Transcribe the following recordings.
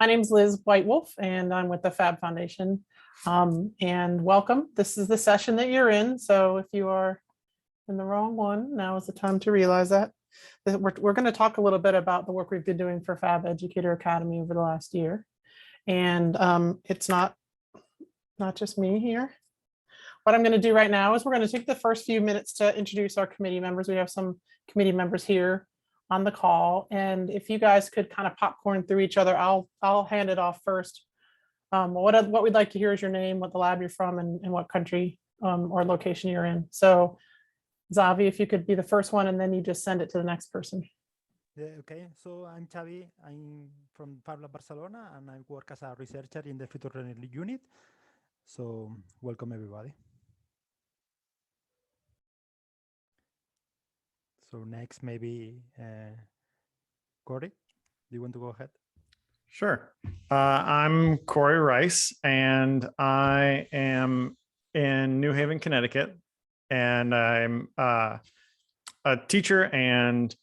My name is Liz White Wolf, and I'm with the Fab Foundation. And welcome. This is the session that you're in. So if you are in the wrong one, now is the time to realize that. We're going to talk a little bit about the work we've been doing for Fab Educator Academy over the last year. And it's not just me here. What I'm going to do right now is we're going to take the first few minutes to introduce our committee members. We have some committee members here on the call, and if you guys could kind of popcorn through each other, I'll hand it off first. What we'd like to hear is your name, what the lab you're from, and what country or location you're in. So Xavi, if you could be the first one, and then you just send it to the next person. Yeah, okay, so I'm Xavi. I'm from Fab Labs Barcelona, and I work as a researcher in the Future Learning Unit. So welcome everybody. So next, maybe Corey, do you want to go ahead? Sure. I'm Corey Rice, and I am in New Haven, Connecticut, and I'm a teacher and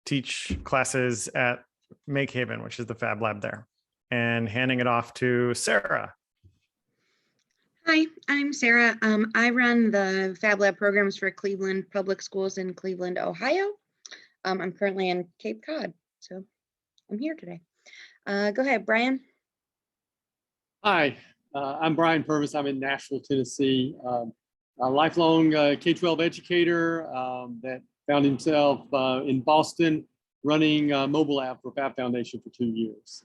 teach classes at Make Haven, which is the Fab Lab there, and handing it off to Sarah. Hi, I'm Sarah. I run the Fab Lab programs for Cleveland Public Schools in Cleveland, Ohio. I'm currently in Cape Cod, so I'm here today. Go ahead, Brian. Hi, I'm Brian Purvis. I'm in Nashville, Tennessee. A lifelong K-12 educator that found himself in Boston running a mobile app for Fab Foundation for 2 years.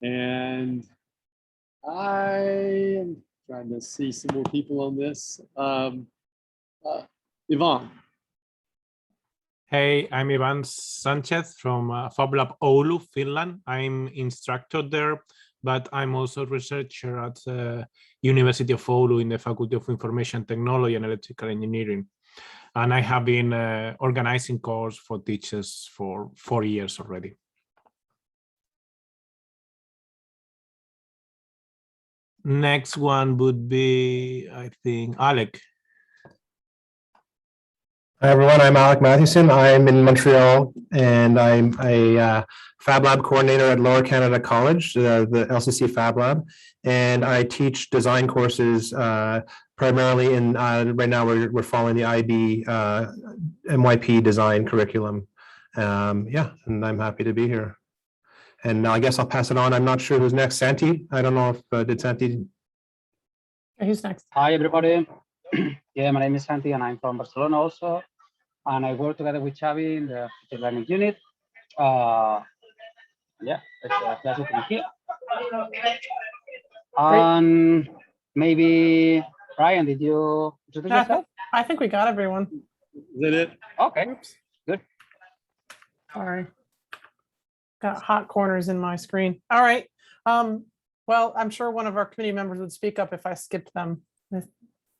And I am trying to see some more people on this. Yvonne. Hey, I'm Ivan Sanchez from Fab Lab Oulu, Finland. I'm instructor there, but I'm also researcher at the University of Oulu in the Faculty of Information Technology and Electrical Engineering. And I have been organizing courses for teachers for 4 years already. Next one would be, I think, Alec. Hi everyone, I'm Alec Mathewson. I'm in Montreal, and I'm a Fab Lab coordinator at Lower Canada College, the LCC Fab Lab, and I teach design courses primarily in, right now we're following the IB MYP design curriculum. Yeah, and I'm happy to be here. And I guess I'll pass it on. I'm not sure who's next. Santi? I don't know if, did Santi? Who's next? Hi, everybody. Yeah, my name is Santi, and I'm from Barcelona also. And I work together with Xavi in the Future Learning Unit. Yeah, it's a pleasure to be here. And maybe, Brian, did you introduce yourself? I think we got everyone. Is that it? Okay, good. Sorry. Got hot corners in my screen. All right. Well, I'm sure one of our committee members would speak up if I skipped them.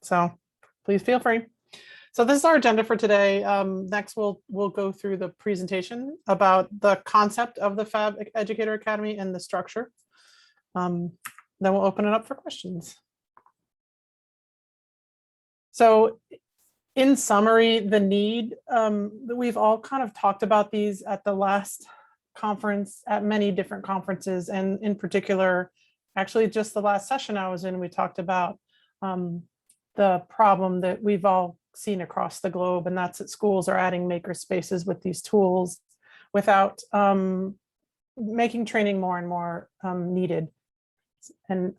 So please feel free. So this is our agenda for today. Next, we'll go through the presentation about the concept of the Fab Educator Academy and the structure. Then we'll open it up for questions. So in summary, the need, we've all kind of talked about these at the last conference, at many different conferences, and in particular, actually just the last session I was in, we talked about the problem that we've all seen across the globe, and that's that schools are adding maker spaces with these tools without making training more and more needed. And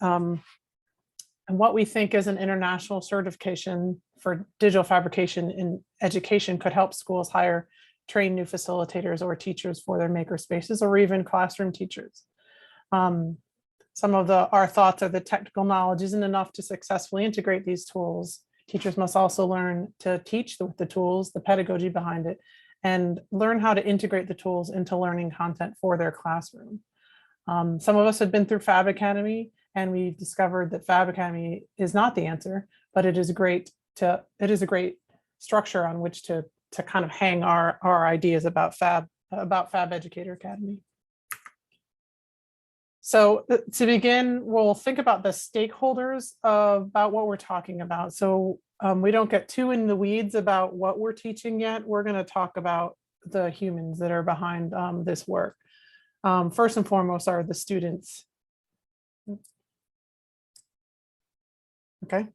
what we think is an international certification for digital fabrication in education could help schools hire train new facilitators or teachers for their maker spaces, or even classroom teachers. Some of our thoughts are the technical knowledge isn't enough to successfully integrate these tools. Teachers must also learn to teach with the tools, the pedagogy behind it, and learn how to integrate the tools into learning content for their classroom. Some of us have been through Fab Academy, and we've discovered that Fab Academy is not the answer, but it is a great structure on which to kind of hang our ideas about Fab Educator Academy. So to begin, we'll think about the stakeholders about what we're talking about. So we don't get too in the weeds about what we're teaching yet. We're going to talk about the humans that are behind this work. First and foremost are the students. Okay.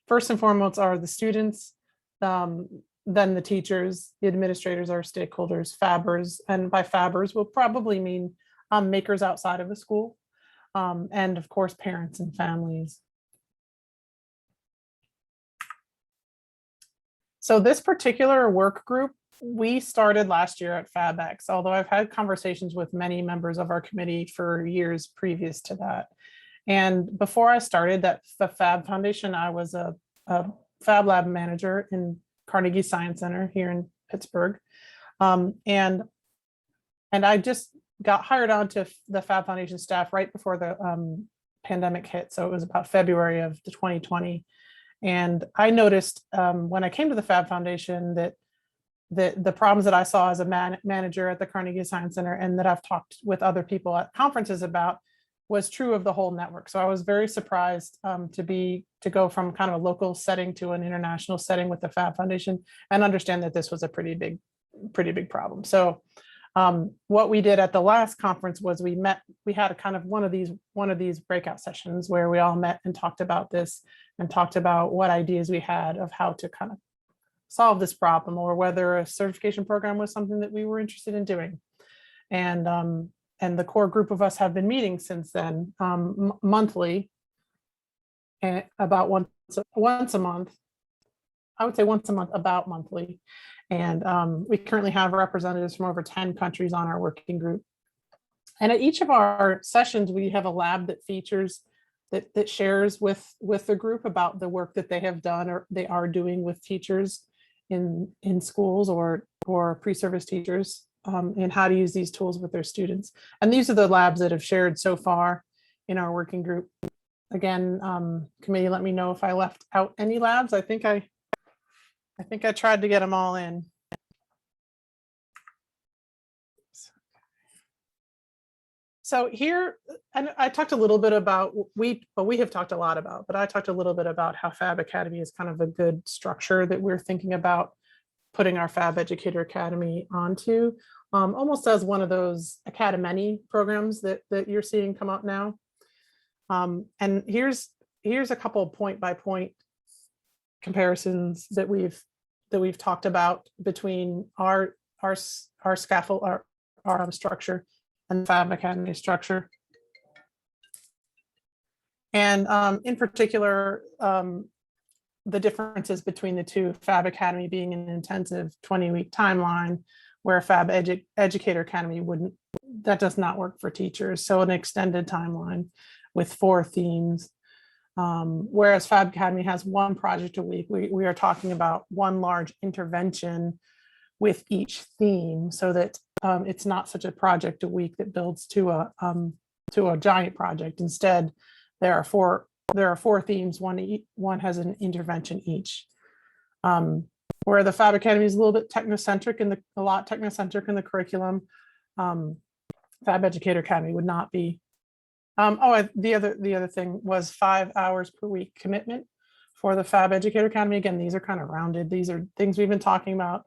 First and foremost are the students, then the teachers, the administrators, our stakeholders, fabbers, and by fabbers we'll probably mean makers outside of the school, and of course parents and families. So this particular work group we started last year at FabX, although I've had conversations with many members of our committee for years previous to that. And before I started the Fab Foundation, I was a Fab Lab manager in Carnegie Science Center here in Pittsburgh. And I just got hired onto the Fab Foundation staff right before the pandemic hit. So it was about February of 2020. And I noticed when I came to the Fab Foundation that the problems that I saw as a manager at the Carnegie Science Center and that I've talked with other people at conferences about was true of the whole network. So I was very surprised to go from kind of a local setting to an international setting with the Fab Foundation and understand that this was a pretty big problem. So what we did at the last conference was we had a kind of one of these breakout sessions where we all met and talked about this and talked about what ideas we had of how to kind of solve this problem, or whether a certification program was something that we were interested in doing. And the core group of us have been meeting since then, monthly, and about once a month. I would say once a month, about monthly. And we currently have representatives from over 10 countries on our working group. And at each of our sessions, we have a lab that features, that shares with the group about the work that they have done or they are doing with teachers in schools or pre-service teachers, and how to use these tools with their students. And these are the labs that have shared so far in our working group. Again, committee, let me know if I left out any labs. I think I tried to get them all in. So here, and I talked a little bit about, we have talked a lot about, but I talked a little bit about how Fab Academy is kind of a good structure that we're thinking about putting our Fab Educator Academy onto, almost as one of those Academy programs that you're seeing come up now. And here's a couple point by point comparisons that we've talked about between our scaffold, our structure and Fab Academy structure. And in particular, the differences between the two, Fab Academy being an intensive 20-week timeline, where Fab Educator Academy that does not work for teachers. So an extended timeline with 4 themes. Whereas Fab Academy has 1 project a week, we are talking about 1 large intervention with each theme, so that it's not such a project a week that builds to a giant project. Instead, there are 4 themes. One has an intervention each. Where the Fab Academy is a little bit technocentric in the curriculum, Fab Educator Academy would not be. The other thing was 5 hours per week commitment for the Fab Educator Academy. Again, these are kind of rounded. These are things we've been talking about.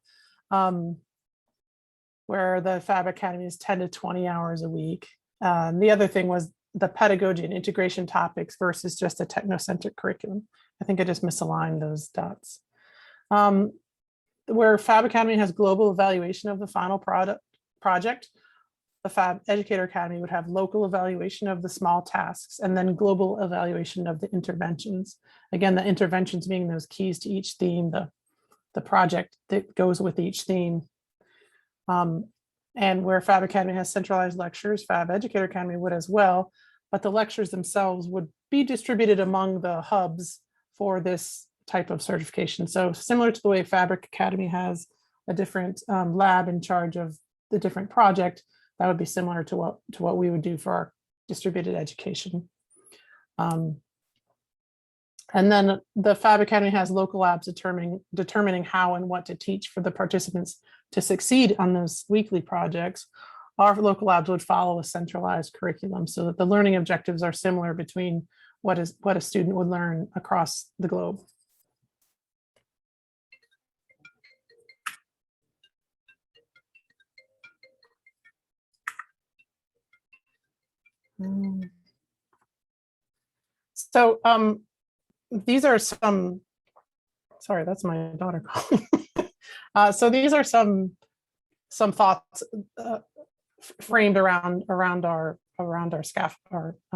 Where the Fab Academy is 10 to 20 hours a week. The other thing was the pedagogy and integration topics versus just a technocentric curriculum. I think I just misaligned those dots. Where Fab Academy has global evaluation of the final project, the Fab Educator Academy would have local evaluation of the small tasks and then global evaluation of the interventions. Again, the interventions being those keys to each theme, the project that goes with each theme. And where Fab Academy has centralized lectures, Fab Educator Academy would as well, but the lectures themselves would be distributed among the hubs for this type of certification. So similar to the way Fab Academy has a different lab in charge of the different project, that would be similar to what we would do for our distributed education. And then the Fab Academy has local labs determining how and what to teach for the participants to succeed on those weekly projects. Our local labs would follow a centralized curriculum so that the learning objectives are similar between what a student would learn across the globe. So these are some, sorry, that's my daughter calling. So these are some thoughts framed around our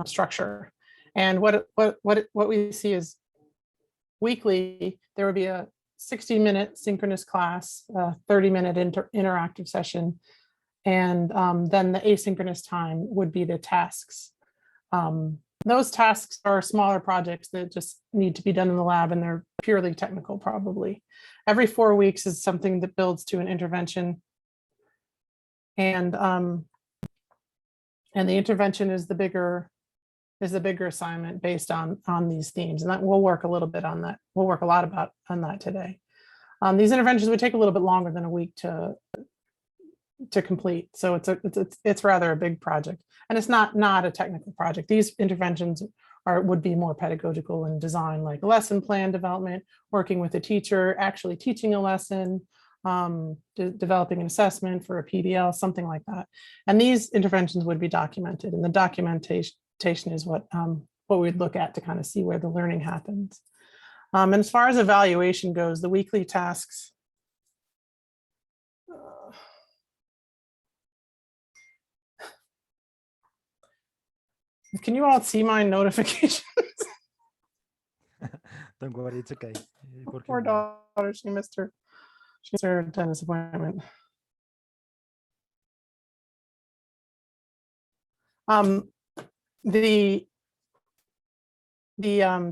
structure. And what we see is weekly, there would be a 60-minute synchronous class, 30-minute interactive session, and then the asynchronous time would be the tasks. Those tasks are smaller projects that just need to be done in the lab, and they're purely technical probably. Every 4 weeks is something that builds to an intervention. And the intervention is the bigger assignment based on these themes, and that we'll work a little bit on that. We'll work a lot on that today. These interventions would take a little bit longer than a week to complete, so it's rather a big project, and it's not a technical project. These interventions would be more pedagogical in design, like lesson plan development, working with a teacher, actually teaching a lesson, developing an assessment for a PBL, something like that. And these interventions would be documented, and the documentation is what we'd look at to kind of see where the learning happens. And as far as evaluation goes, the weekly tasks, can you all see my notifications? Don't worry, it's okay. Poor daughter, she missed her dentist appointment. The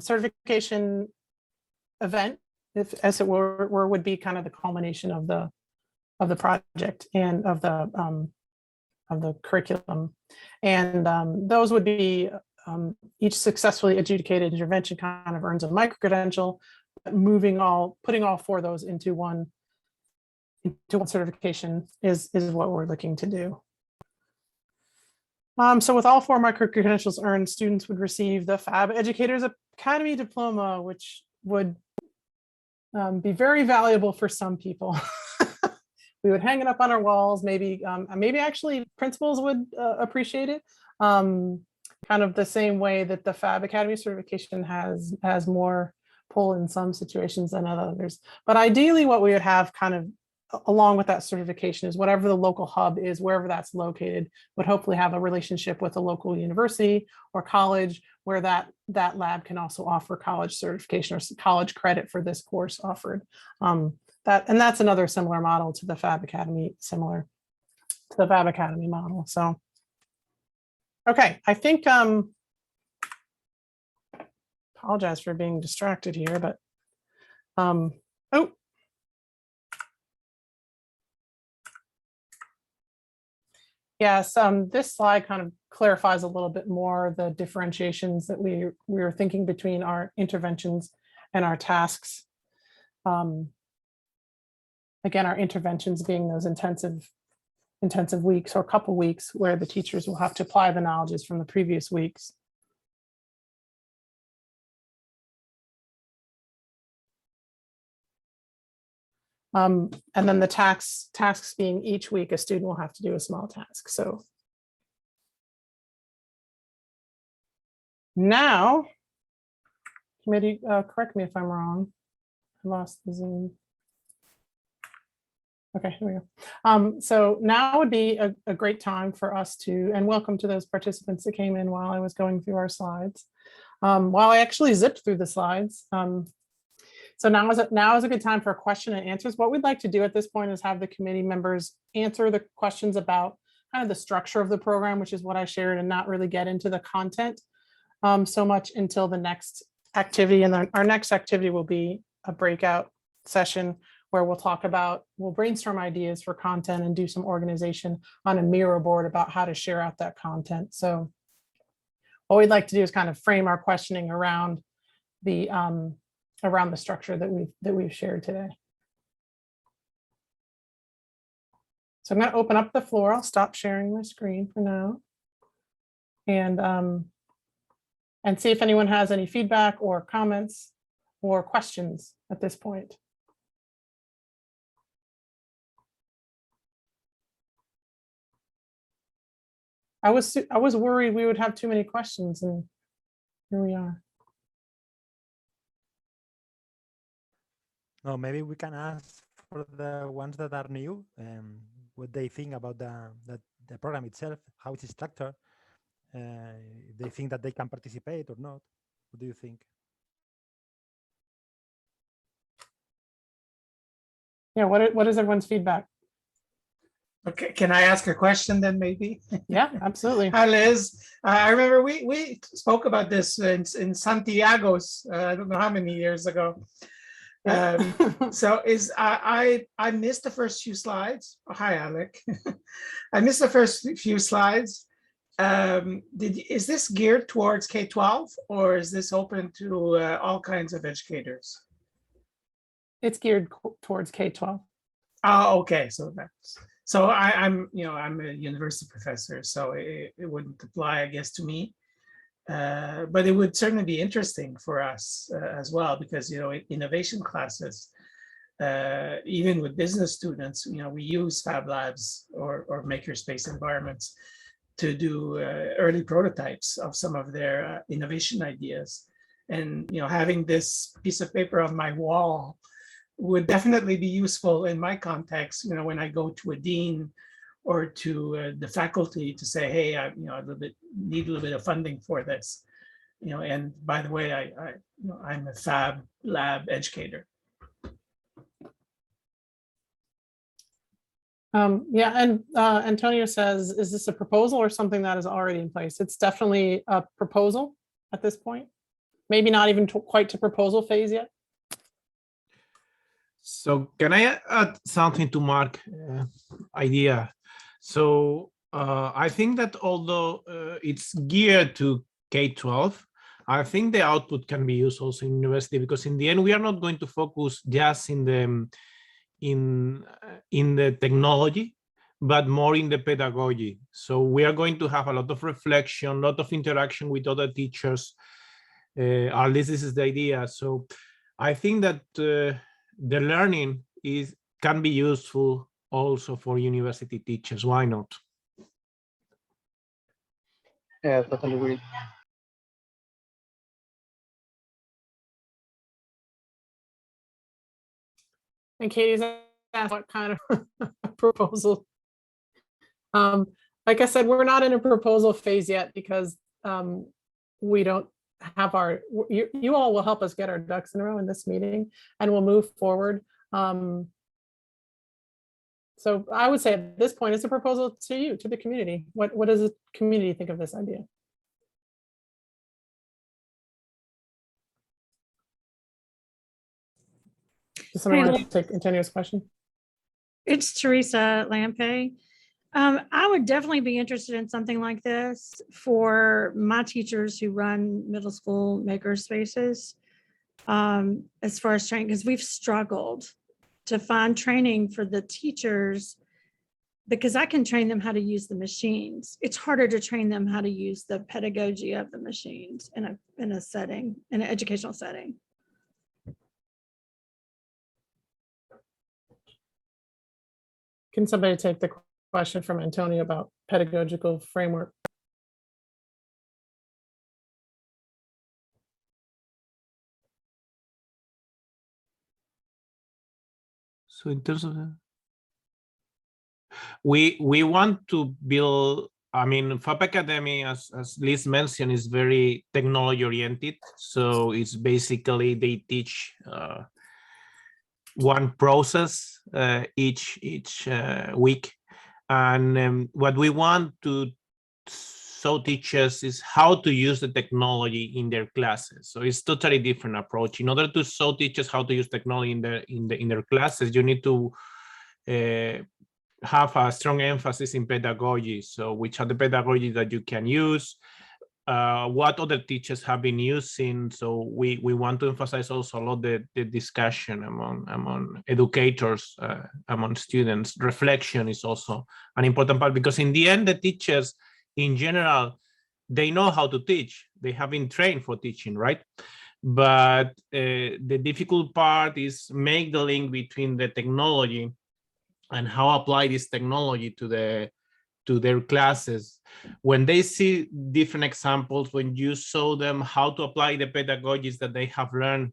certification event, as it were, would be kind of the culmination of the project and of the curriculum, and those would be each successfully adjudicated intervention kind of earns a micro credential. Putting all 4 of those into one certification is what we're looking to do. So with all 4 micro credentials earned, students would receive the Fab Educators Academy Diploma, which would be very valuable for some people. We would hang it up on our walls. Maybe actually principals would appreciate it. Kind of the same way that the Fab Academy certification has more pull in some situations than others. But ideally, what we would have kind of along with that certification is whatever the local hub is, wherever that's located, would hopefully have a relationship with a local university or college where that lab can also offer college certification or college credit for this course offered. That's another similar model to the Fab Academy, similar to the Fab Academy model. So, okay, I think, apologize for being distracted here, but, oh. Yes, this slide kind of clarifies a little bit more the differentiations that we were thinking between our interventions and our tasks. Again, our interventions being those intensive weeks or couple weeks where the teachers will have to apply the knowledges from the previous weeks. And then the tasks being each week, a student will have to do a small task. So now, committee, correct me if I'm wrong. I lost the Zoom. Okay, here we go. So now would be a great time for us to, and welcome to those participants that came in while I was going through our slides. While I actually zipped through the slides. So now is a good time for question and answers. What we'd like to do at this point is have the committee members answer the questions about kind of the structure of the program, which is what I shared, and not really get into the content so much until the next activity. And our next activity will be a breakout session where we'll brainstorm ideas for content and do some organization on a Miro board about how to share out that content. So what we'd like to do is kind of frame our questioning around the structure that we've shared today. So I'm going to open up the floor. I'll stop sharing my screen for now, and see if anyone has any feedback or comments or questions at this point. I was worried we would have too many questions, and here we are. No, maybe we can ask for the ones that are new, what they think about the program itself, how it's structured, if they think that they can participate or not. What do you think? Yeah, what is everyone's feedback? Okay, can I ask a question then maybe? Yeah, absolutely. Hi, Liz. I remember we spoke about this in Santiago's, I don't know how many years ago. Yeah. So I missed the first few slides. Oh, hi, Alec. I missed the first few slides. Is this geared towards K-12 or is this open to all kinds of educators? It's geared towards K-12. Oh, okay. So I'm a university professor, so it wouldn't apply, I guess, to me. But it would certainly be interesting for us as well, because innovation classes, even with business students, we use Fab Labs or makerspace environments to do early prototypes of some of their innovation ideas. And having this piece of paper on my wall would definitely be useful in my context, when I go to a dean or to the faculty to say, hey, I need a little bit of funding for this, and by the way, I'm a Fab Lab educator. Yeah, and Antonio says, is this a proposal or something that is already in place? It's definitely a proposal at this point. Maybe not even quite to proposal phase yet. So can I add something to Mark's idea? So I think that although it's geared to K-12, I think the output can be used also in university, because in the end, we are not going to focus just in the technology, but more in the pedagogy. So we are going to have a lot of reflection, a lot of interaction with other teachers. At least this is the idea. So I think that the learning can be useful also for university teachers. Why not? Yeah, totally agree. And Katie's asked what kind of proposal. Like I said, we're not in a proposal phase yet because we don't have you all will help us get our ducks in a row in this meeting, and we'll move forward. So I would say at this point, it's a proposal to you, to the community. What does the community think of this idea? Does someone want to take Antonio's question? It's Teresa Lampe. I would definitely be interested in something like this for my teachers who run middle school maker spaces, as far as training, because we've struggled to find training for the teachers, because I can train them how to use the machines. It's harder to train them how to use the pedagogy of the machines in a setting, in an educational setting. Can somebody take the question from Antonio about pedagogical framework? So in terms of we want to build, I mean, Fab Academy, as Liz mentioned, is very technology oriented. So it's basically they teach one process each week. And what we want to show teachers is how to use the technology in their classes. So it's totally different approach. In order to show teachers how to use technology in their classes, you need to have a strong emphasis in pedagogy. So which are the pedagogy that you can use, what other teachers have been using. So we want to emphasize also a lot the discussion among educators, among students. Reflection is also an important part, because in the end, the teachers in general, they know how to teach. They have been trained for teaching, right? But the difficult part is make the link between the technology and how apply this technology to the to their classes, when they see different examples, when you show them how to apply the pedagogies that they have learned,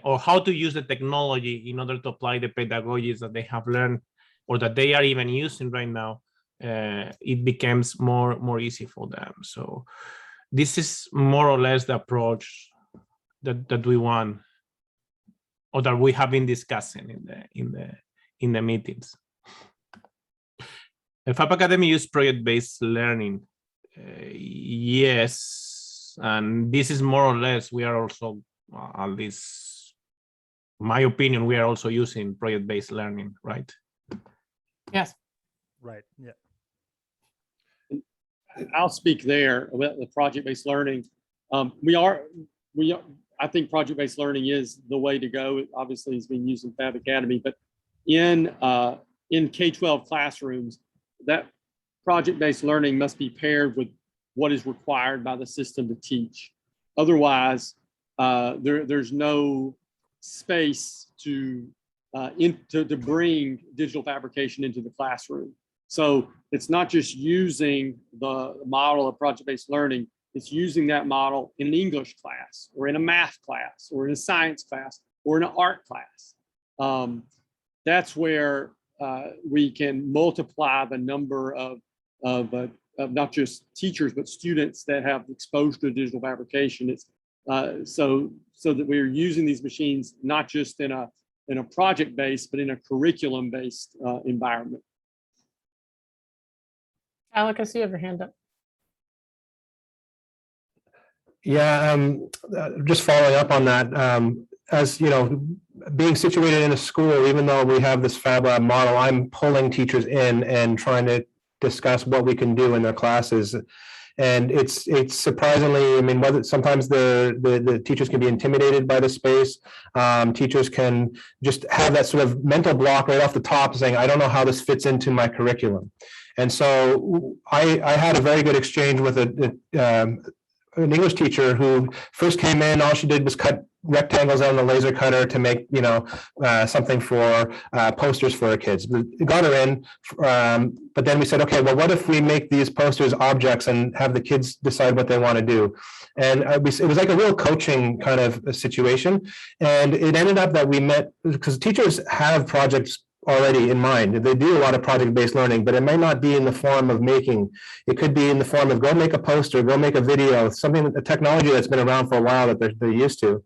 or how to use the technology in order to apply the pedagogies that they have learned or that they are even using right now, it becomes more easy for them. So this is more or less the approach that we want, or that we have been discussing in the meetings. The Fab Academy use project-based learning. Yes, and this is more or less, we are also, at least my opinion, we are also using project-based learning, right? Yes. Right. Yeah. I'll speak there about the project-based learning. I think project-based learning is the way to go. It obviously is being used in Fab Academy, but in K-12 classrooms, that project-based learning must be paired with what is required by the system to teach. Otherwise, there's no space to bring digital fabrication into the classroom. So it's not just using the model of project-based learning, it's using that model in an English class or in a math class or in a science class or in an art class. That's where we can multiply the number of not just teachers, but students that have exposure to digital fabrication. It's so that we're using these machines, not just in a project-based, but in a curriculum-based environment. Alec, I see you have your hand up. Yeah, just following up on that, as you know, being situated in a school, even though we have this Fab Lab model, I'm pulling teachers in and trying to discuss what we can do in their classes. And it's surprisingly, I mean, whether sometimes the teachers can be intimidated by the space. Teachers can just have that sort of mental block right off the top saying, I don't know how this fits into my curriculum. And so I had a very good exchange with an English teacher who first came in, all she did was cut rectangles on the laser cutter to make, you know, something for posters for her kids. We got her in, but then we said, okay, well, what if we make these posters objects and have the kids decide what they want to do? And it was like a real coaching kind of a situation. And it ended up that we met, because teachers have projects already in mind. They do a lot of project-based learning, but it might not be in the form of making. It could be in the form of go make a poster, go make a video, something, a technology that's been around for a while that they're used to.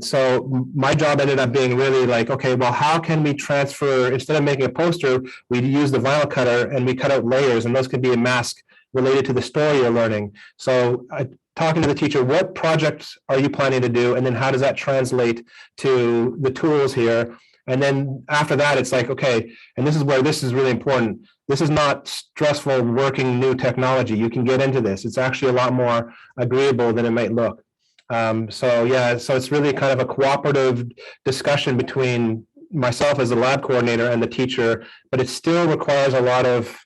So my job ended up being really like, okay, well, how can we transfer, instead of making a poster, we use the vinyl cutter and we cut out layers, and those could be a mask related to the story you're learning. So talking to the teacher, what projects are you planning to do? And then how does that translate to the tools here? And then after that, it's like, okay, and this is where this is really important. This is not stressful working new technology. You can get into this. It's actually a lot more agreeable than it might look. So yeah, so it's really kind of a cooperative discussion between myself as the lab coordinator and the teacher, but it still requires a lot of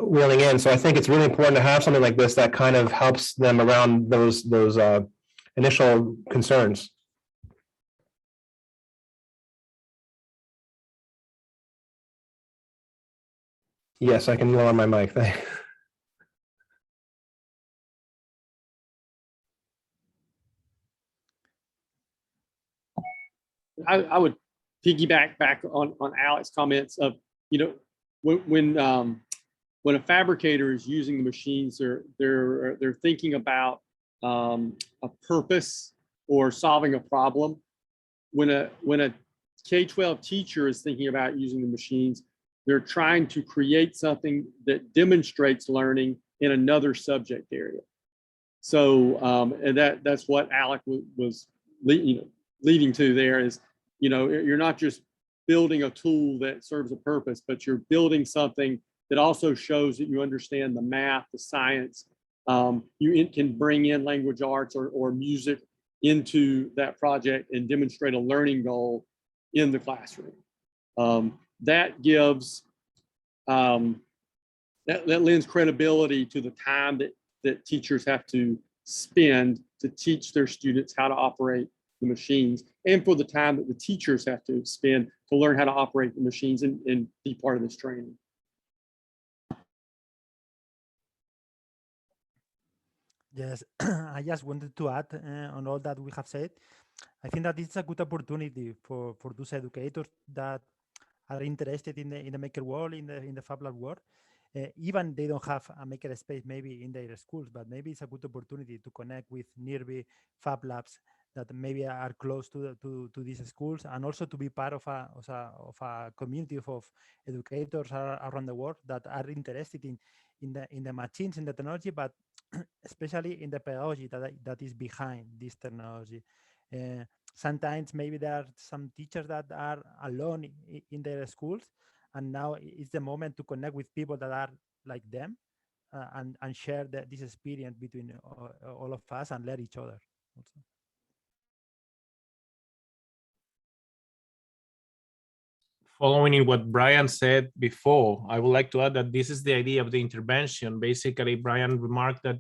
wheeling in. So I think it's really important to have something like this that kind of helps them around those initial concerns. Yes, I can lower my mic. Thanks. I would piggyback back on Alex's comments of, you know, when a fabricator is using the machines, they're thinking about a purpose or solving a problem. When a K-12 teacher is thinking about using the machines, they're trying to create something that demonstrates learning in another subject area. So and that's what Alec was leading to there is, you know, you're not just building a tool that serves a purpose, but you're building something that also shows that you understand the math, the science. You can bring in language arts or music into that project and demonstrate a learning goal in the classroom. That gives, that lends credibility to the time that teachers have to spend to teach their students how to operate the machines, and for the time that the teachers have to spend to learn how to operate the machines and be part of this training. Yes, I just wanted to add on all that we have said. I think that it's a good opportunity for those educators that are interested in the maker world, in the Fab Lab world. Even they don't have a maker space maybe in their schools, but maybe it's a good opportunity to connect with nearby Fab Labs that maybe are close to these schools, and also to be part of a community of educators around the world that are interested in the machines, in the technology, but especially in the pedagogy that is behind this technology. Sometimes maybe there are some teachers that are alone in their schools, and now it's the moment to connect with people that are like them, and share this experience between all of us and learn each other also. Following in what Brian said before, I would like to add that this is the idea of the intervention. Basically, Brian remarked that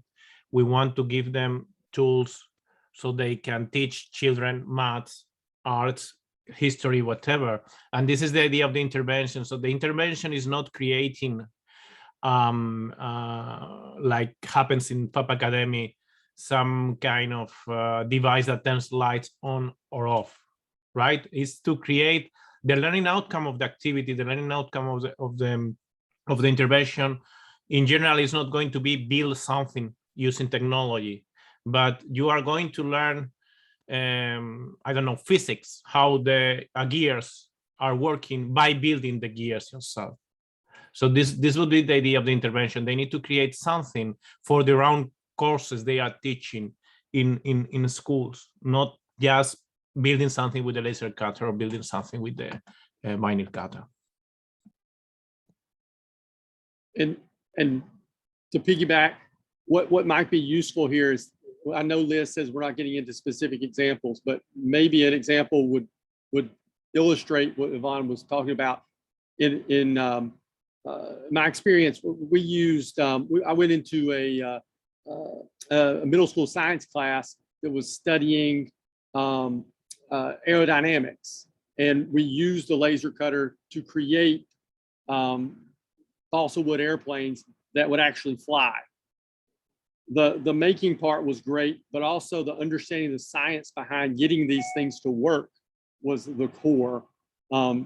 we want to give them tools so they can teach children maths, arts, history, whatever. And this is the idea of the intervention. So the intervention is not creating, like happens in Fab Academy, some kind of device that turns lights on or off, right? It's to create the learning outcome of the activity, the learning outcome of the intervention. In general, is not going to be build something using technology, but you are going to learn, I don't know, physics, how the gears are working by building the gears yourself. So this would be the idea of the intervention. They need to create something for their own courses they are teaching in schools, not just building something with a laser cutter or building something with the vinyl cutter. And to piggyback, what might be useful here is, I know Liz says we're not getting into specific examples, but maybe an example would illustrate what Yvonne was talking about. In my experience, we used, I went into a middle school science class that was studying aerodynamics, and we used the laser cutter to create balsa wood airplanes that would actually fly. The making part was great, but also the understanding the science behind getting these things to work was the core.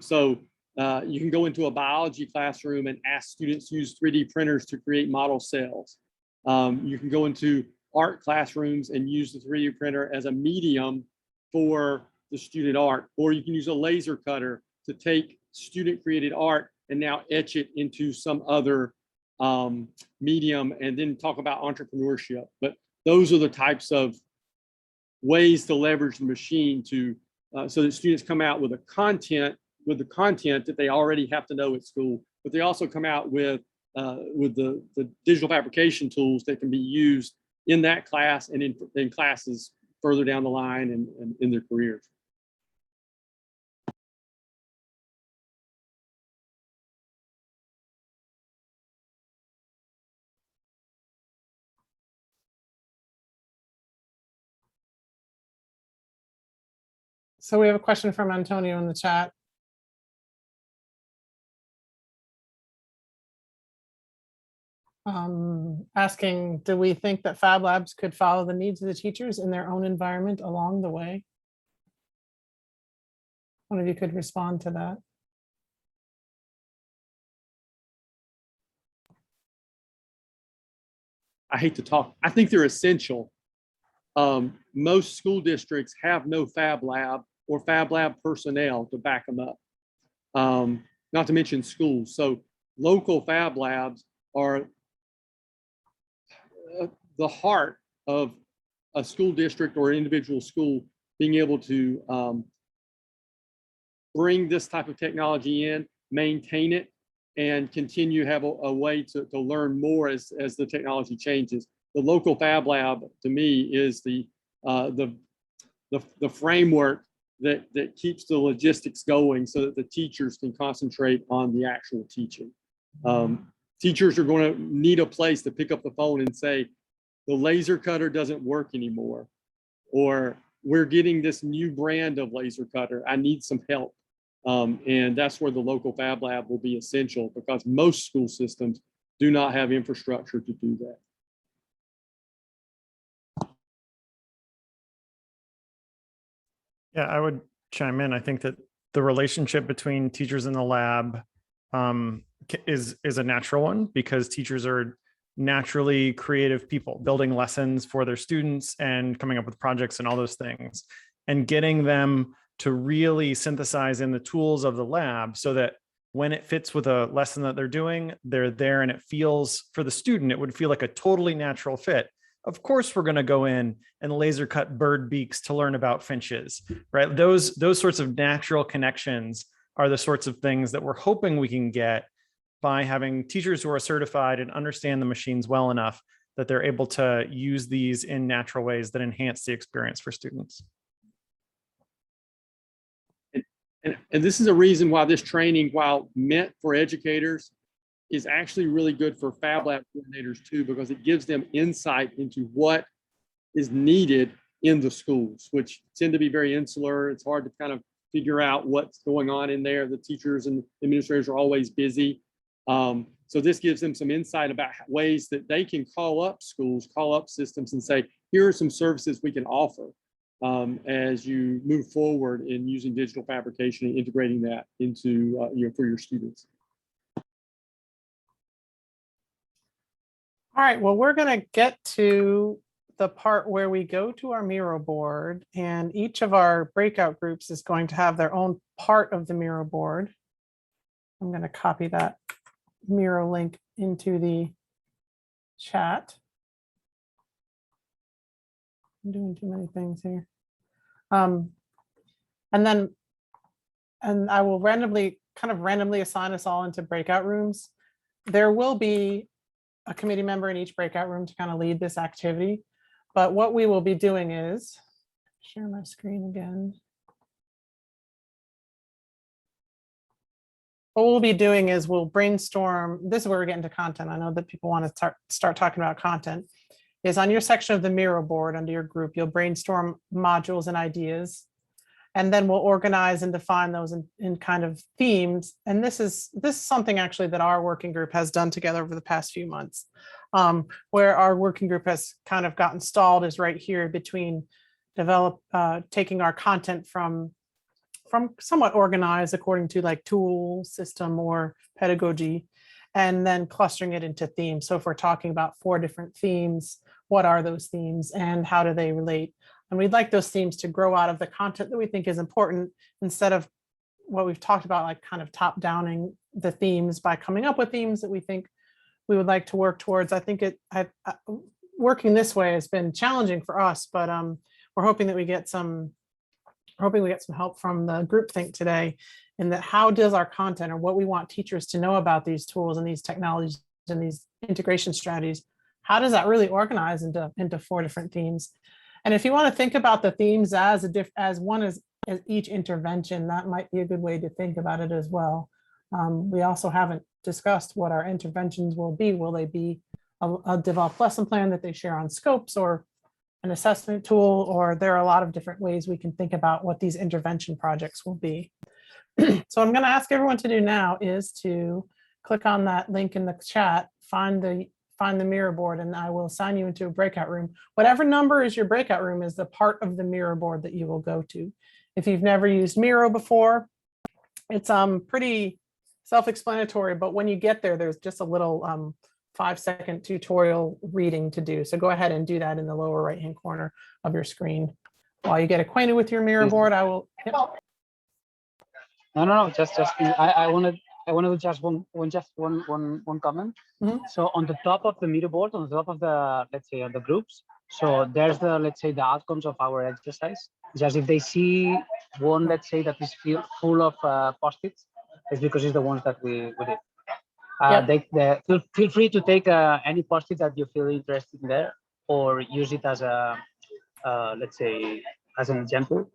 So you can go into a biology classroom and ask students to use 3D printers to create model cells. You can go into art classrooms and use the 3D printer as a medium for the student art, or you can use a laser cutter to take student created art and now etch it into some other medium, and then talk about entrepreneurship. But those are the types of ways to leverage the machine to so that students come out with the content that they already have to know at school, but they also come out with the digital fabrication tools that can be used in that class and in classes further down the line and in their careers. So we have a question from Antonio in the chat. Asking, do we think that Fab Labs could follow the needs of the teachers in their own environment along the way? One of you could respond to that. I hate to talk. I think they're essential. Most school districts have no Fab Lab or Fab Lab personnel to back them up, not to mention schools. So local Fab Labs are the heart of a school district or individual school being able to bring this type of technology in, maintain it, and continue to have a way to learn more as the technology changes. The local Fab Lab, to me, is the framework that keeps the logistics going so that the teachers can concentrate on the actual teaching. Teachers are going to need a place to pick up the phone and say, the laser cutter doesn't work anymore, or we're getting this new brand of laser cutter, I need some help. And that's where the local Fab Lab will be essential, because most school systems do not have infrastructure to do that. Yeah, I would chime in. I think that the relationship between teachers in the lab is a natural one, because teachers are naturally creative people, building lessons for their students and coming up with projects and all those things, and getting them to really synthesize in the tools of the lab so that when it fits with a lesson that they're doing, they're there, and it feels, for the student, it would feel like a totally natural fit. Of course, we're going to go in and laser cut bird beaks to learn about finches, right? Those sorts of natural connections are the sorts of things that we're hoping we can get by having teachers who are certified and understand the machines well enough that they're able to use these in natural ways that enhance the experience for students. And this is a reason why this training, while meant for educators, is actually really good for Fab Lab coordinators too, because it gives them insight into what is needed in the schools, which tend to be very insular. It's hard to kind of figure out what's going on in there. The teachers and administrators are always busy. So this gives them some insight about ways that they can call up schools, call up systems and say, here are some services we can offer as you move forward in using digital fabrication and integrating that into, for your students. All right, well, we're going to get to the part where we go to our Miro board, and each of our breakout groups is going to have their own part of the Miro board. I'm going to copy that Miro link into the chat. I'm doing too many things here. And I will randomly assign us all into breakout rooms. There will be a committee member in each breakout room to kind of lead this activity. But what we will be doing is, share my screen again. What we'll be doing is we'll brainstorm. This is where we're getting to content. I know that people want to start talking about content. Is on your section of the Miro board under your group, you'll brainstorm modules and ideas. And then we'll organize and define those in kind of themes. And this is something actually that our working group has done together over the past few months, where our working group has kind of gotten stalled is right here between taking our content from somewhat organized according to like tool, system, or pedagogy, and then clustering it into themes. So if we're talking about 4 different themes, what are those themes and how do they relate? And we'd like those themes to grow out of the content that we think is important, instead of what we've talked about, like kind of top downing the themes by coming up with themes that we think we would like to work towards. I think working this way has been challenging for us, but we're hoping that we get some help from the groupthink today, in that how does our content, or what we want teachers to know about these tools and these technologies and these integration strategies, how does that really organize into 4 different themes? And if you want to think about the themes as each intervention, that might be a good way to think about it as well. We also haven't discussed what our interventions will be. Will they be a developed lesson plan that they share on scopes, or an assessment tool, or there are a lot of different ways we can think about what these intervention projects will be. So I'm going to ask everyone to do now is to click on that link in the chat, find the Miro board, and I will assign you into a breakout room. Whatever number is your breakout room is the part of the Miro board that you will go to. If you've never used Miro before, it's pretty self-explanatory, but when you get there, there's just a little 5-second tutorial reading to do. So go ahead and do that in the lower right-hand corner of your screen. While you get acquainted with your Miro board, I will. Yep. No. Just I wanted to just one comment. Mm-hmm. So on the top of the Miro board, on the top of the, let's say, on the groups, so there's the, let's say, the outcomes of our exercise. Just if they see one, let's say, that is full of post-its, it's because it's the ones that we did. Feel free to take any post-it that you feel interested in there, or use it as a, let's say, as an example.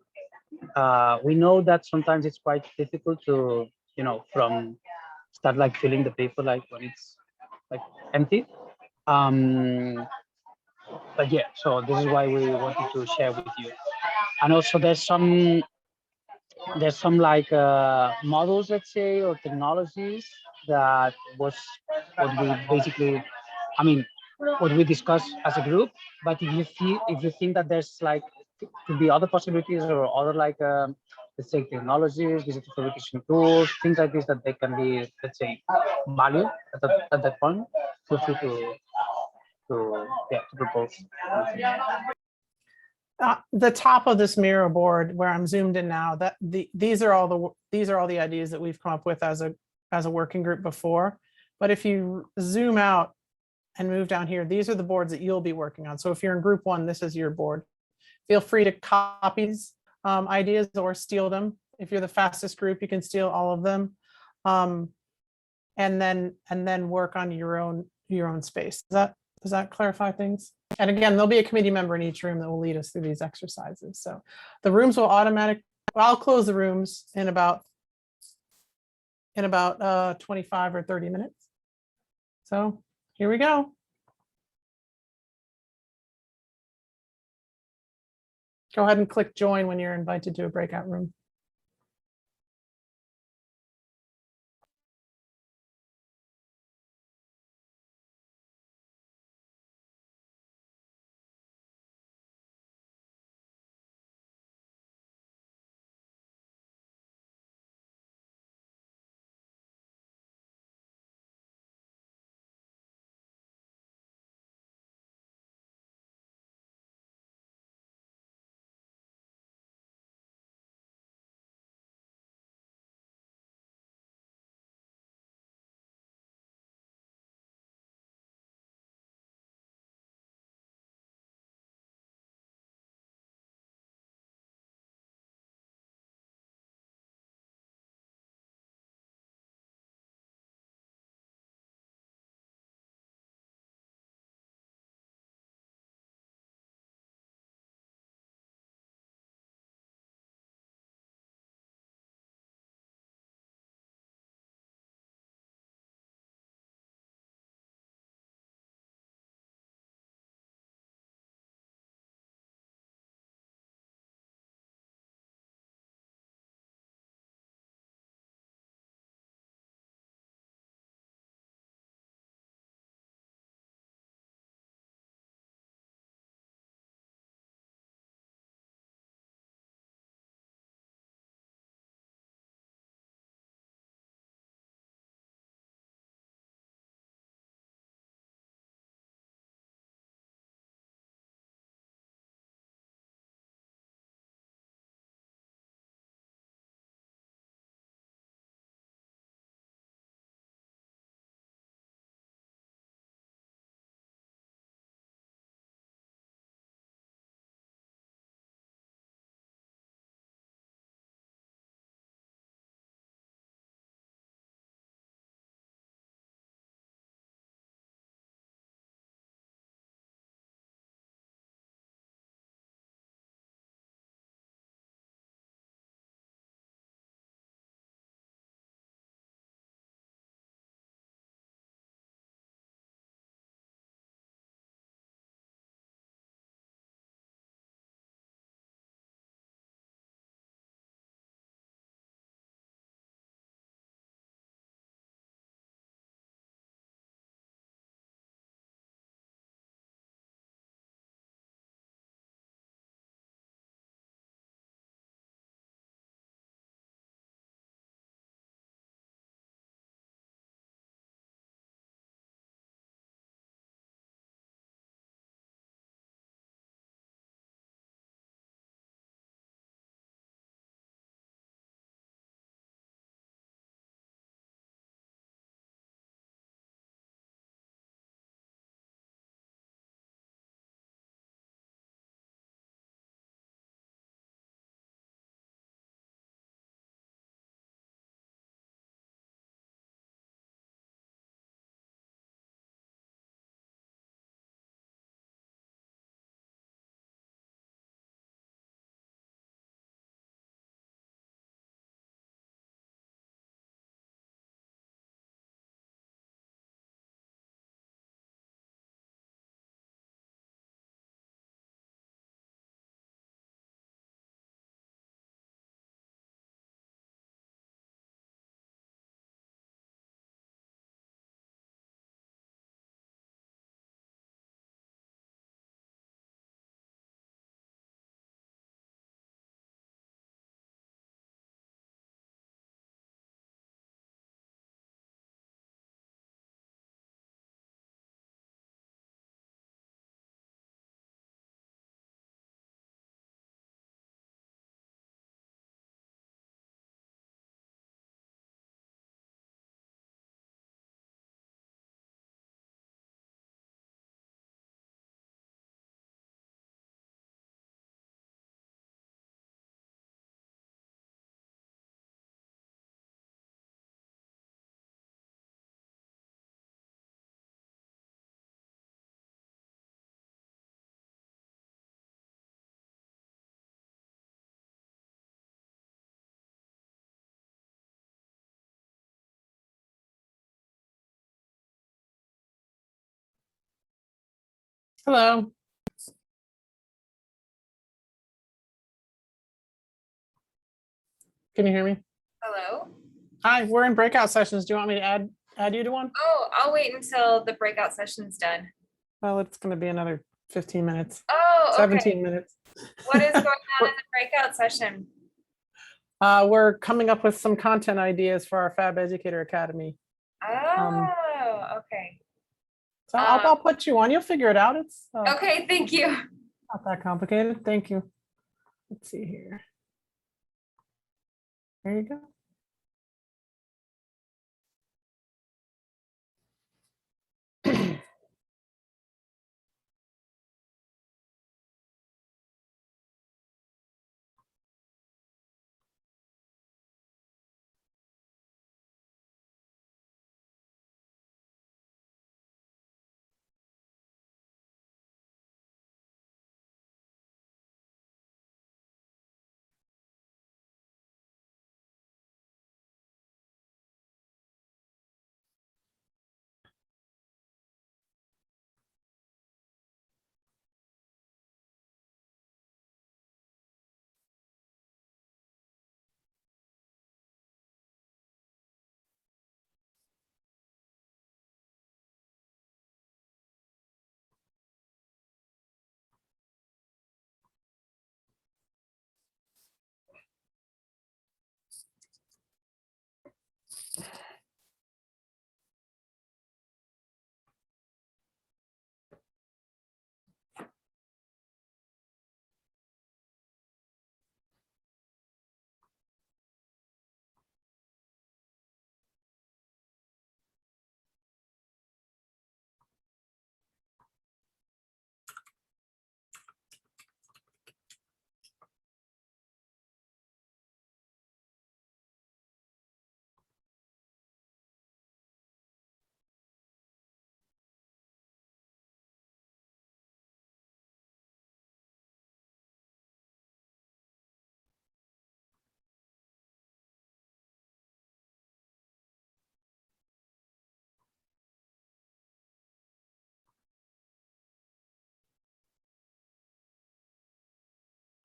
We know that sometimes it's quite difficult to, from start like filling the paper like when it's like empty. But yeah, so this is why we wanted to share with you. And also there's some like models, let's say, or technologies that was what we basically, what we discussed as a group. But if you think that there's like could be other possibilities or other like let's say technologies, digital fabrication tools, things like this that they can be, let's say, valued at that point. Feel free to propose. The top of this Miro board where I'm zoomed in now, that these are all the ideas that we've come up with as a working group before. But if you zoom out and move down here, these are the boards that you'll be working on. So if you're in group one, this is your board. Feel free to copy these ideas or steal them. If you're the fastest group, you can steal all of them, and then work on your own space. Does that clarify things? And again, there'll be a committee member in each room that will lead us through these exercises. So the rooms will I'll close the rooms in about 25 or 30 minutes. So here we go. Go ahead and click join when you're invited to a breakout room. Hello. Can you hear me? Hello? Hi, we're in breakout sessions. Do you want me to add you to one? Oh, I'll wait until the breakout session's done. Well, it's going to be another 15 minutes, Oh, okay. 17 minutes. What is going on in the breakout session? We're coming up with some content ideas for our Fab Educator Academy. Oh, okay. So I'll put you on. You'll figure it out. It's Okay, thank you. not that complicated. Thank you. Let's see here. There you go.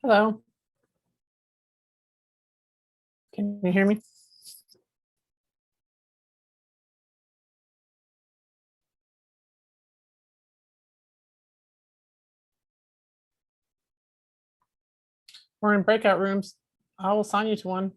Hello. Can you hear me? We're in breakout rooms. I will assign you to one.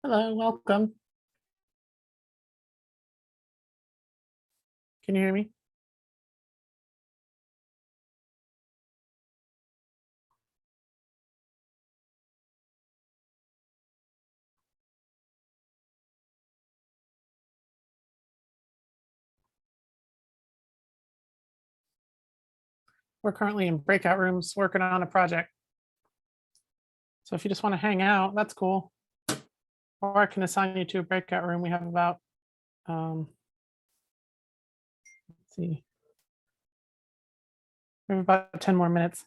Hello, welcome. Can you hear me? We're currently in breakout rooms working on a project. So if you just want to hang out, that's cool. Or I can assign you to a breakout room. We have about, let's see, we have about 10 more minutes.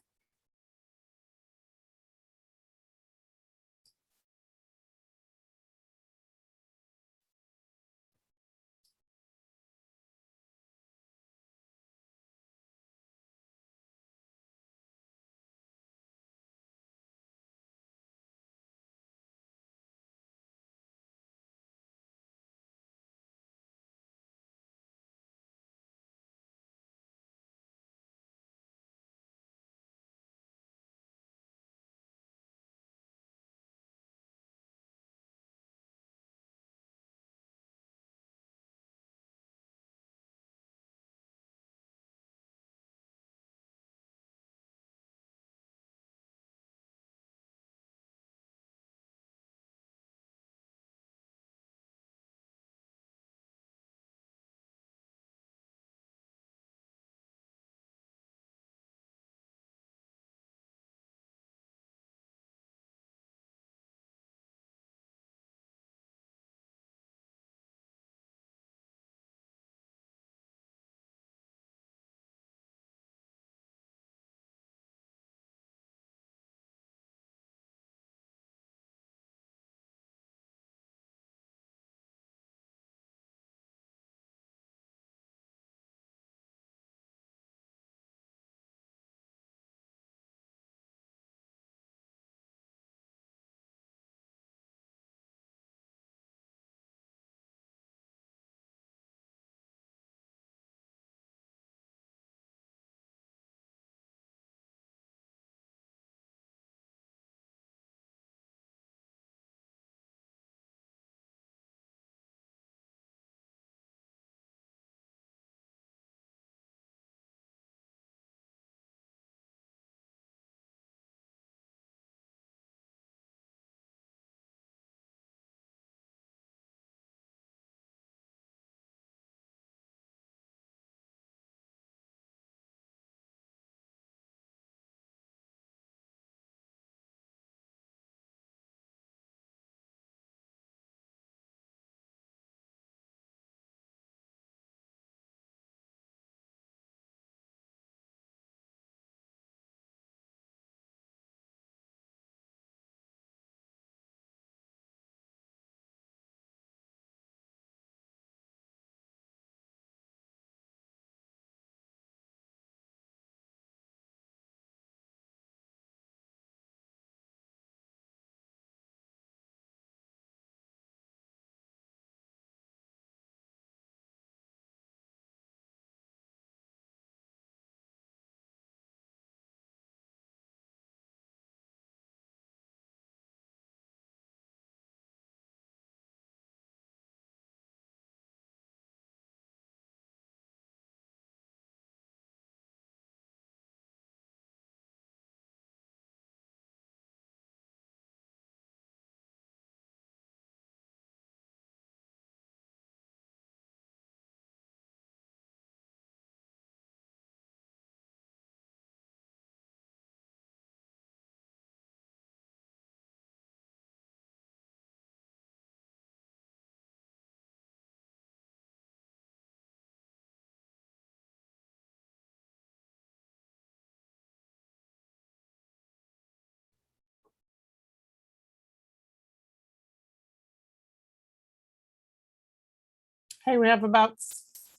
Hey, we have about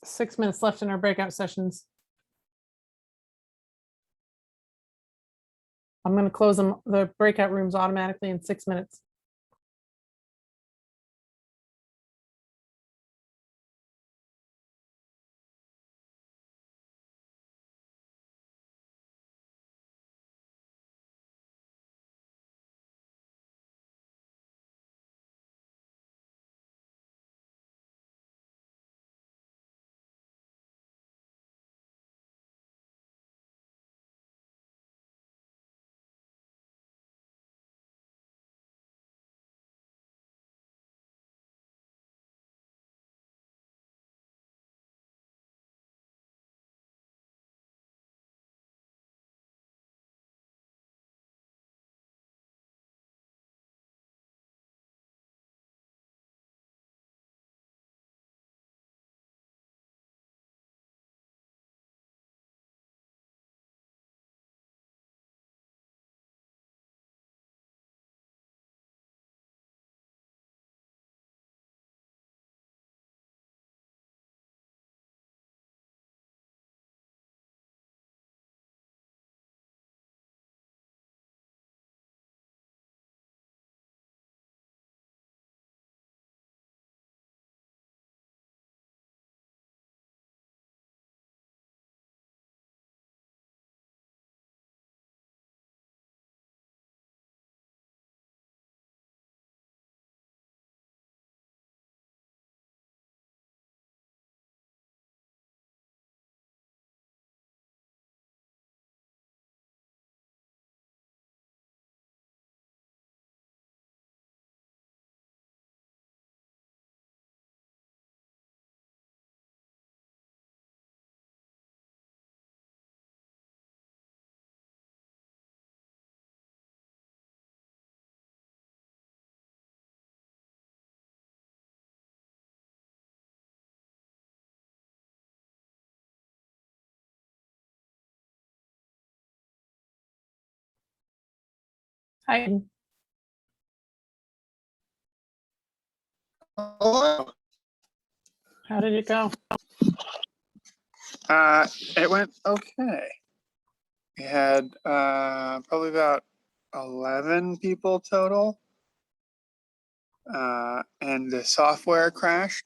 6 minutes left in our breakout sessions. I'm going to close the breakout rooms automatically in 6 minutes. Hi. Hello. How did it go? It went okay. We had probably about 11 people total. And the software crashed,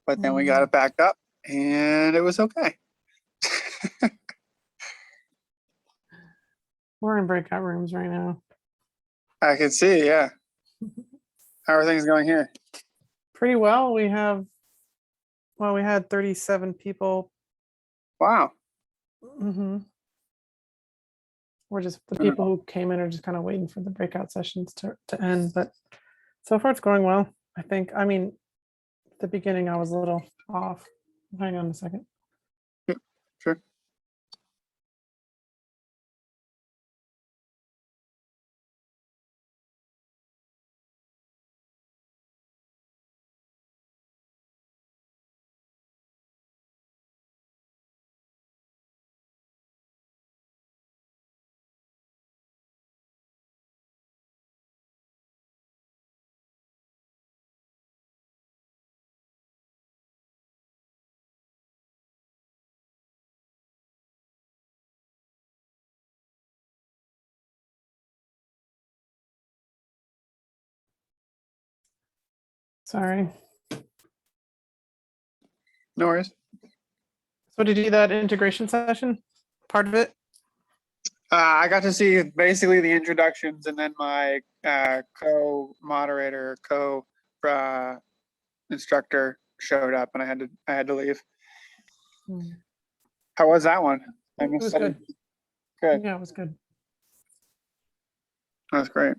but then we got it back up and it was okay. We're in breakout rooms right now. I can see, yeah. How are things going here? Pretty well. We had 37 people. Wow. Mm-hmm. We're just the people who came in are just kind of waiting for the breakout sessions to end, but so far it's going well. I think, I mean, at the beginning I was a little off. Hang on a second. Sure. Sorry. No worries. So did you do that integration session? Part of it? I got to see basically the introductions, and then my co-moderator, co-instructor showed up, and I had to leave. How was that one? It was good. Good. Yeah, it was good. That's great.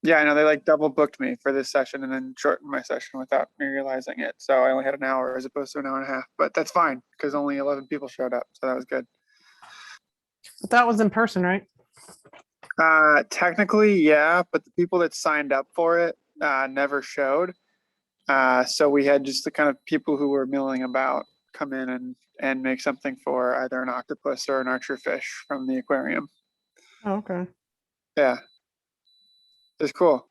Yeah, I know they like double booked me for this session and then shortened my session without me realizing it. So I only had an hour as opposed to an hour and a half, but that's fine because only 11 people showed up. So that was good. But that was in person, right? Technically, yeah, but the people that signed up for it never showed. So we had just the kind of people who were milling about come in and make something for either an octopus or an archer fish from the aquarium. Oh, okay. Yeah. It's cool.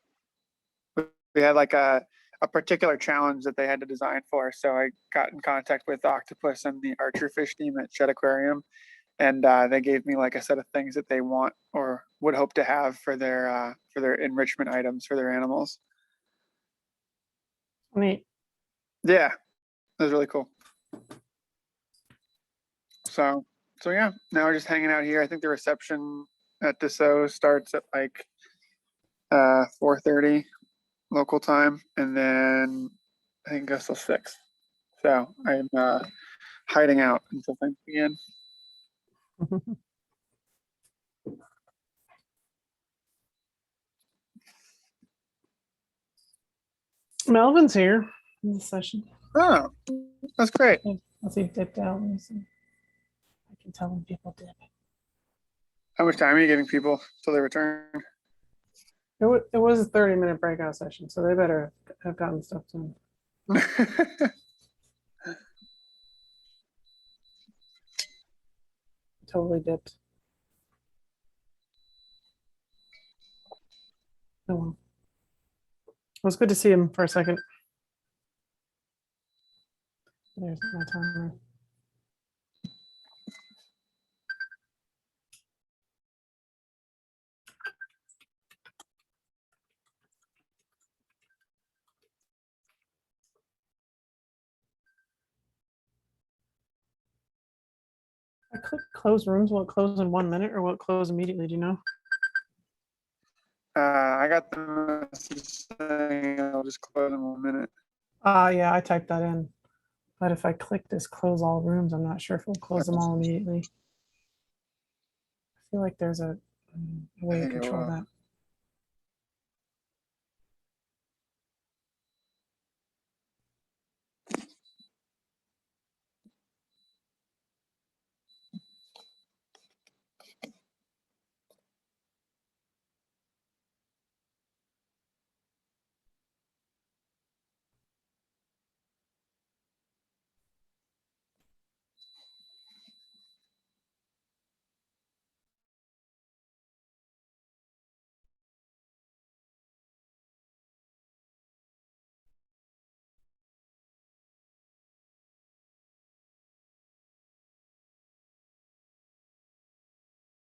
We had like a particular challenge that they had to design for. So I got in contact with the octopus and the archer fish team at Shed Aquarium. And they gave me like a set of things that they want or would hope to have for their enrichment items for their animals. Neat. Yeah, it was really cool. So yeah, now we're just hanging out here. I think the reception at Dassault starts at like 4:30 local time, and then I think it goes till 6. So I'm hiding out until things begin. Melvin's here in the session. Oh, that's great. Let's see, dipped out. Let me see. I can tell when people dip. How much time are you giving people till they return? It was a 30-minute breakout session, so they better have gotten stuff done. Totally dipped. Oh well. It was good to see him for a second. There's my timer. I click close rooms. Will it close in 1 minute or will it close immediately? Do you know? I got the message saying I'll just close in 1 minute. Yeah, I typed that in. But if I click this close all rooms, I'm not sure if it'll close them all immediately. I feel like there's a way to control that.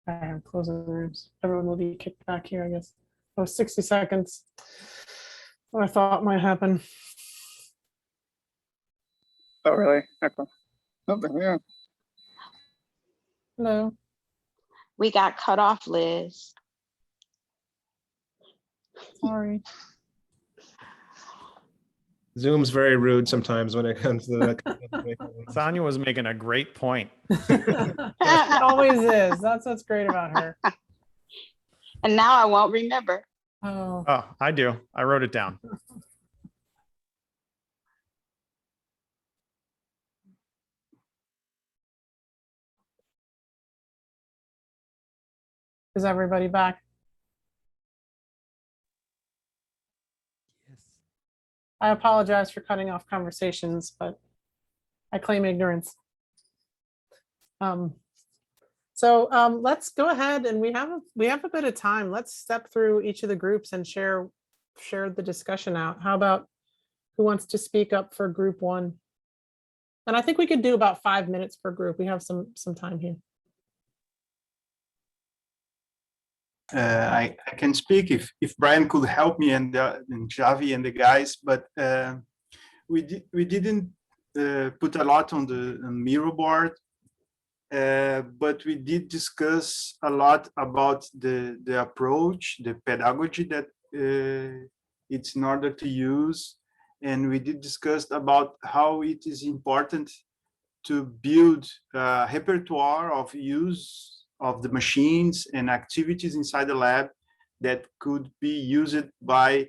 I have closing the rooms. Everyone will be kicked back here, I guess. Oh, 60 seconds. What I thought might happen. Oh, really? Okay. Oh, there we are. Hello. We got cut off, Liz. Sorry. Zoom's very rude sometimes when it comes to the. Sonia was making a great point. It always is. That's what's great about her. And now I won't remember. Oh, Oh, I do. I wrote it down. is everybody back? Yes. I apologize for cutting off conversations, but I claim ignorance. Let's go ahead, and we have a bit of time. Let's step through each of the groups and share the discussion out. How about who wants to speak up for group one? And I think we could do about 5 minutes per group. We have some time here. I can speak if Brian could help me and Javi and the guys, but we didn't put a lot on the Miro board, but we did discuss a lot about the approach, the pedagogy that it's in order to use, and we did discuss about how it is important to build a repertoire of use of the machines and activities inside the lab that could be used by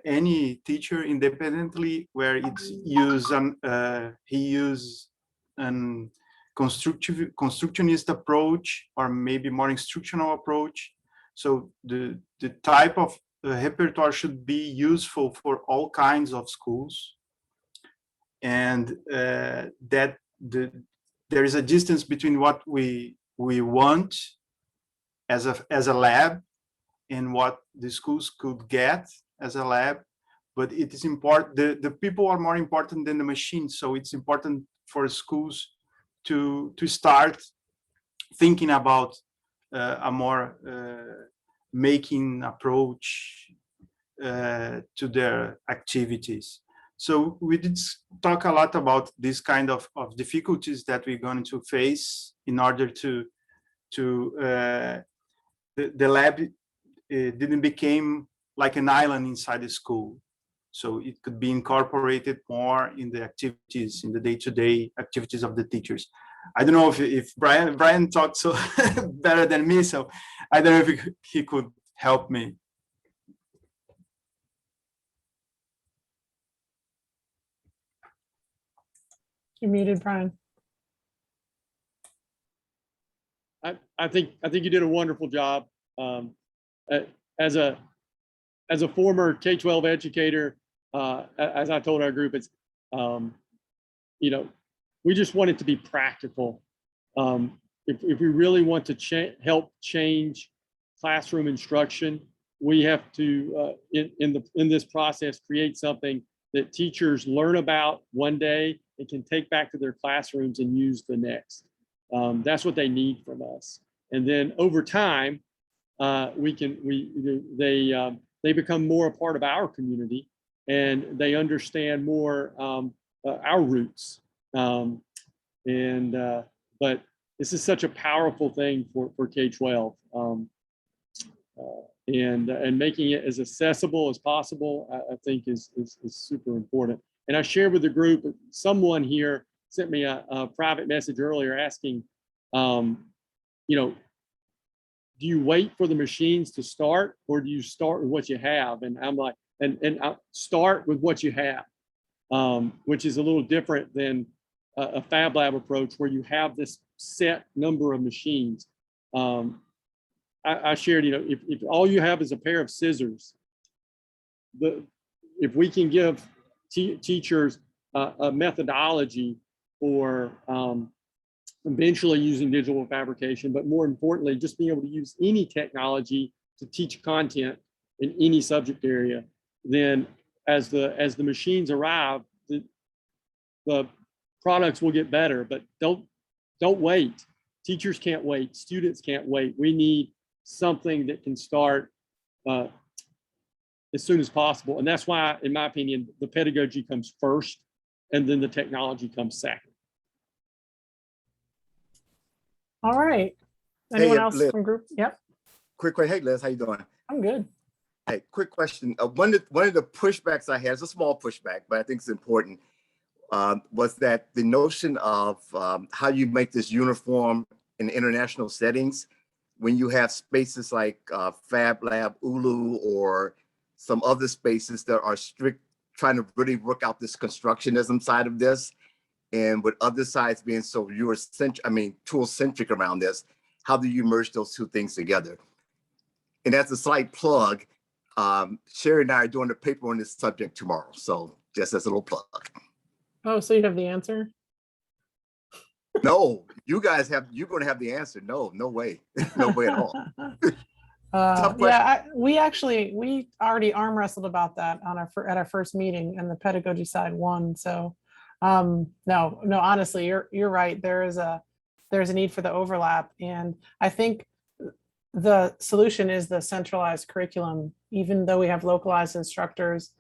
any teacher independently, where it's used he used an constructionist approach or maybe more instructional approach. So the type of repertoire should be useful for all kinds of schools, and that there is a distance between what we want as a lab and what the schools could get as a lab. But it is important, the people are more important than the machines, so it's important for schools to start thinking about a more making approach to their activities. So we did talk a lot about this kind of difficulties that we're going to face in order to the lab didn't become like an island inside the school. So it could be incorporated more in the activities, in the day-to-day activities of the teachers. I don't know if Brian talked so better than me, so I don't know if he could help me. You're muted, Brian. I think you did a wonderful job. As a former K-12 educator, as I told our group, it's we just want it to be practical. If we really want to help change classroom instruction, we have to in this process create something that teachers learn about one day and can take back to their classrooms and use the next. That's what they need from us. And then over time, they become more a part of our community, and they understand more our roots. But this is such a powerful thing for K-12, and making it as accessible as possible, I think is super important. And I shared with the group, someone here sent me a private message earlier asking, do you wait for the machines to start, or do you start with what you have? And I'm like, and I start with what you have, which is a little different than a Fab Lab approach where you have this set number of machines. I shared, if all you have is a pair of scissors, if we can give teachers a methodology for eventually using digital fabrication, but more importantly, just being able to use any technology to teach content in any subject area, then as the machines arrive, the products will get better. But don't wait. teachers can't wait, students can't wait. We need something that can start as soon as possible. And that's why, in my opinion, the pedagogy comes first and then the technology comes second. All right. Anyone else Liz. from group? Yep, Quick question. Hey, Liz, how you doing? I'm good. Hey, quick question. One of the pushbacks I had, it's a small pushback, but I think it's important, was that the notion of how you make this uniform in international settings when you have spaces like Fab Lab, Ulu, or some other spaces that are strict, trying to really work out this constructionism side of this, and with other sides being so tool-centric around this, how do you merge those two things together? And that's a slight plug. Sherry and I are doing a paper on this subject tomorrow. So just as a little plug. Oh, so you have the answer? No, you're going to have the answer. No way. No way at all. Yeah, we already arm wrestled about that at our first meeting, and the pedagogy side won. So no, honestly, you're right. There's a need for the overlap. And I think the solution is the centralized curriculum, even though we have localized instructors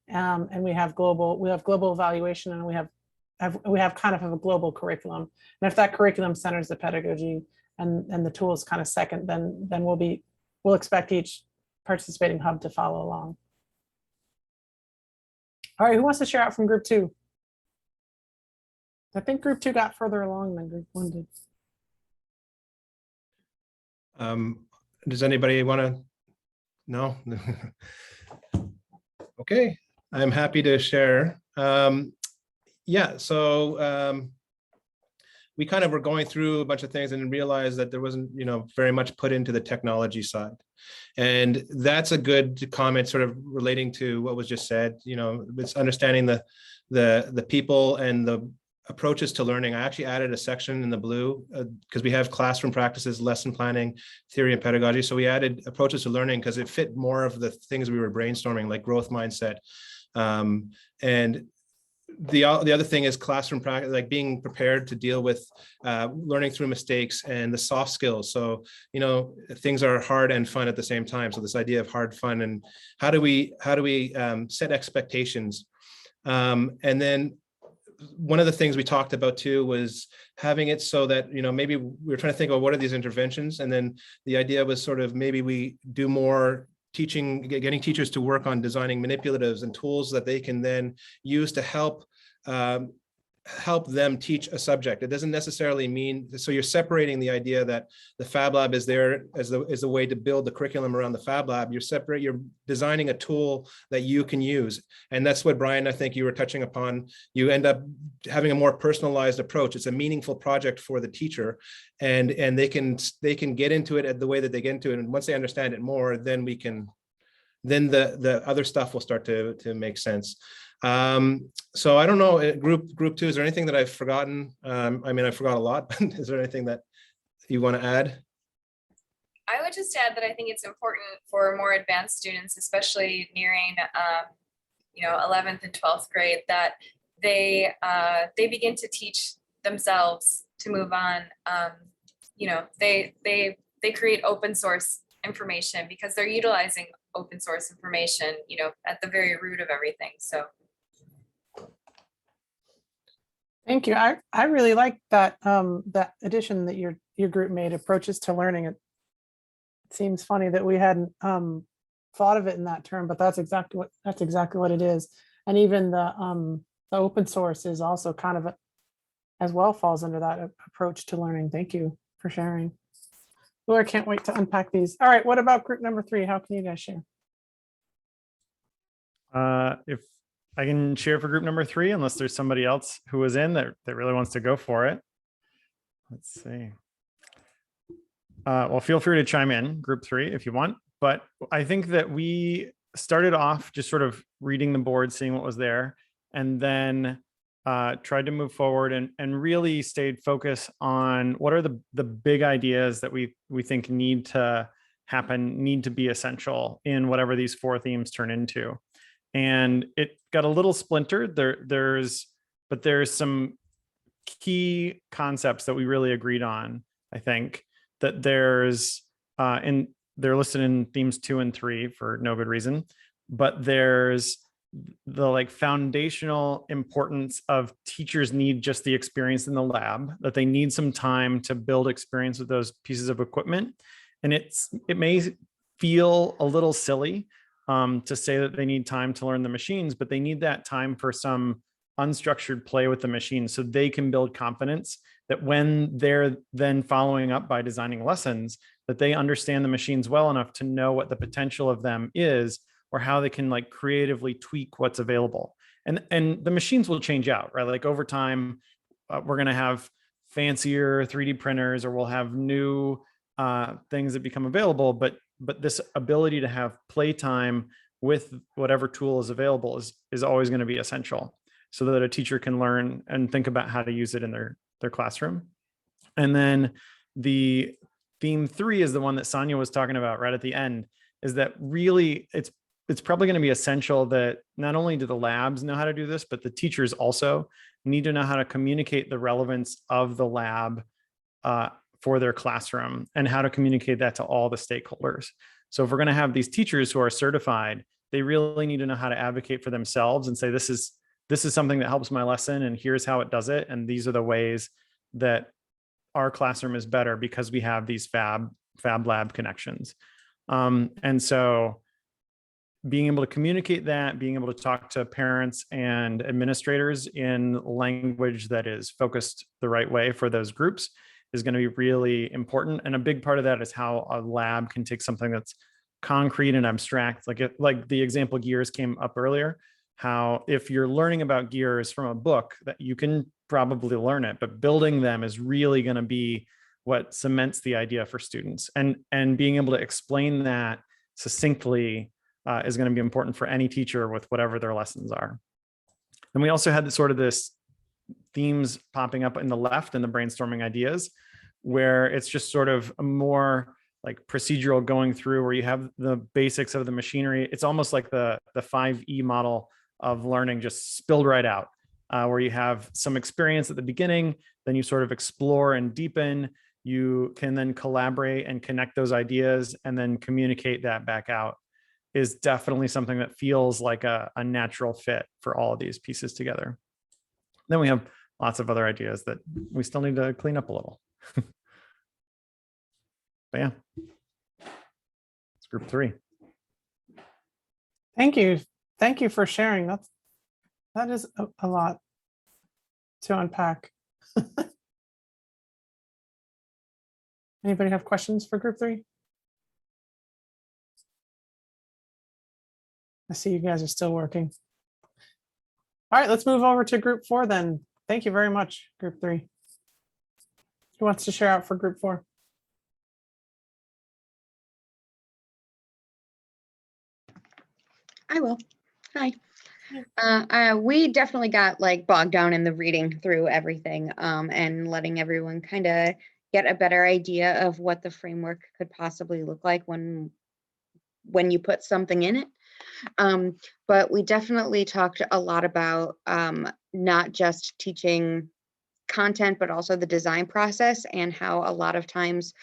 and we have global evaluation, and we have kind of a global curriculum. And if that curriculum centers the pedagogy and the tools kind of second, then we'll expect each participating hub to follow along. All right, who wants to share out from group 2? I think group 2 got further along than group 1 did. Does anybody want to? No. Okay, I'm happy to share. Yeah, so we kind of were going through a bunch of things and realized that there wasn't, very much put into the technology side. And that's a good comment, sort of relating to what was just said. It's understanding the people and the approaches to learning. I actually added a section in the blue because we have classroom practices, lesson planning, theory, and pedagogy. So we added approaches to learning because it fit more of the things we were brainstorming, like growth mindset. And the other thing is classroom practice, like being prepared to deal with learning through mistakes and the soft skills. So, things are hard and fun at the same time. So this idea of hard fun, and how do we set expectations? And then one of the things we talked about too was having it so that, maybe we were trying to think of what are these interventions? And then the idea was sort of maybe we do more teaching, getting teachers to work on designing manipulatives and tools that they can then use to help them teach a subject. It doesn't necessarily mean, so you're separating the idea that the Fab Lab is there as a way to build the curriculum around the Fab Lab. You're designing a tool that you can use. And that's what, Brian, I think you were touching upon. You end up having a more personalized approach. It's a meaningful project for the teacher, and they can get into it at the way that they get into it. And once they understand it more, then the other stuff will start to make sense. So I don't know, group 2, is there anything that I've forgotten? I forgot a lot, but is there anything that you want to add? I would just add that I think it's important for more advanced students, especially nearing 11th and 12th grade, that they begin to teach themselves to move on. They create open source information because they're utilizing open source information, at the very root of everything. So. Thank you. I really like that that addition that your group made, approaches to learning. It seems funny that we hadn't thought of it in that term, but that's exactly what it is. And even the open source is also kind of as well falls under that approach to learning. Thank you for sharing. Well, I can't wait to unpack these. All right, what about group number 3? How can you guys share? If I can share for group number 3, unless there's somebody else who was in that really wants to go for it. Let's see. Well, feel free to chime in, group 3, if you want. But I think that we started off just sort of reading the board, seeing what was there, and then tried to move forward and really stayed focused on what are the big ideas that we think need to happen, need to be essential in whatever these 4 themes turn into. And it got a little splintered. There's some key concepts that we really agreed on I think that there's they're listed in themes 2 and 3 for no good reason, but there's the like foundational importance of teachers need just the experience in the lab, that they need some time to build experience with those pieces of equipment. And it may feel a little silly to say that they need time to learn the machines, but they need that time for some unstructured play with the machine so they can build confidence that when they're then following up by designing lessons, that they understand the machines well enough to know what the potential of them is, or how they can like creatively tweak what's available. And the machines will change out, right? Like over time, we're going to have fancier 3D printers, or we'll have new things that become available. But this ability to have playtime with whatever tool is available is always going to be essential, so that a teacher can learn and think about how to use it in their classroom. And then the theme 3 is the one that Sonia was talking about right at the end, is that really it's probably going to be essential that not only do the labs know how to do this, but the teachers also need to know how to communicate the relevance of the lab for their classroom, and how to communicate that to all the stakeholders. So if we're going to have these teachers who are certified, they really need to know how to advocate for themselves and say, this is something that helps my lesson, and here's how it does it. And these are the ways that our classroom is better because we have these Fab Lab connections. And so being able to communicate that, being able to talk to parents and administrators in language that is focused the right way for those groups is going to be really important. And a big part of that is how a lab can take something that's concrete and abstract, like the example gears came up earlier, how if you're learning about gears from a book, that you can probably learn it, but building them is really going to be what cements the idea for students. And being able to explain that succinctly is going to be important for any teacher with whatever their lessons are. And we also had this themes popping up in the left in the brainstorming ideas, where it's just sort of a more like procedural going through, where you have the basics of the machinery. It's almost like the 5E model of learning just spilled right out, where you have some experience at the beginning, then you sort of explore and deepen. You can then collaborate and connect those ideas and then communicate that back out, is definitely something that feels like a natural fit for all of these pieces together. Then we have lots of other ideas that we still need to clean up a little. But yeah, it's group 3. Thank you. Thank you for sharing. That is a lot to unpack. Anybody have questions for group 3? I see you guys are still working. All right, let's move over to group 4 then. Thank you very much, group 3. Who wants to share out for group 4? I will. Hi. We definitely got like bogged down in the reading through everything and letting everyone kind of get a better idea of what the framework could possibly look like when you put something in it. But we definitely talked a lot about not just teaching content, but also the design process, and how a lot of times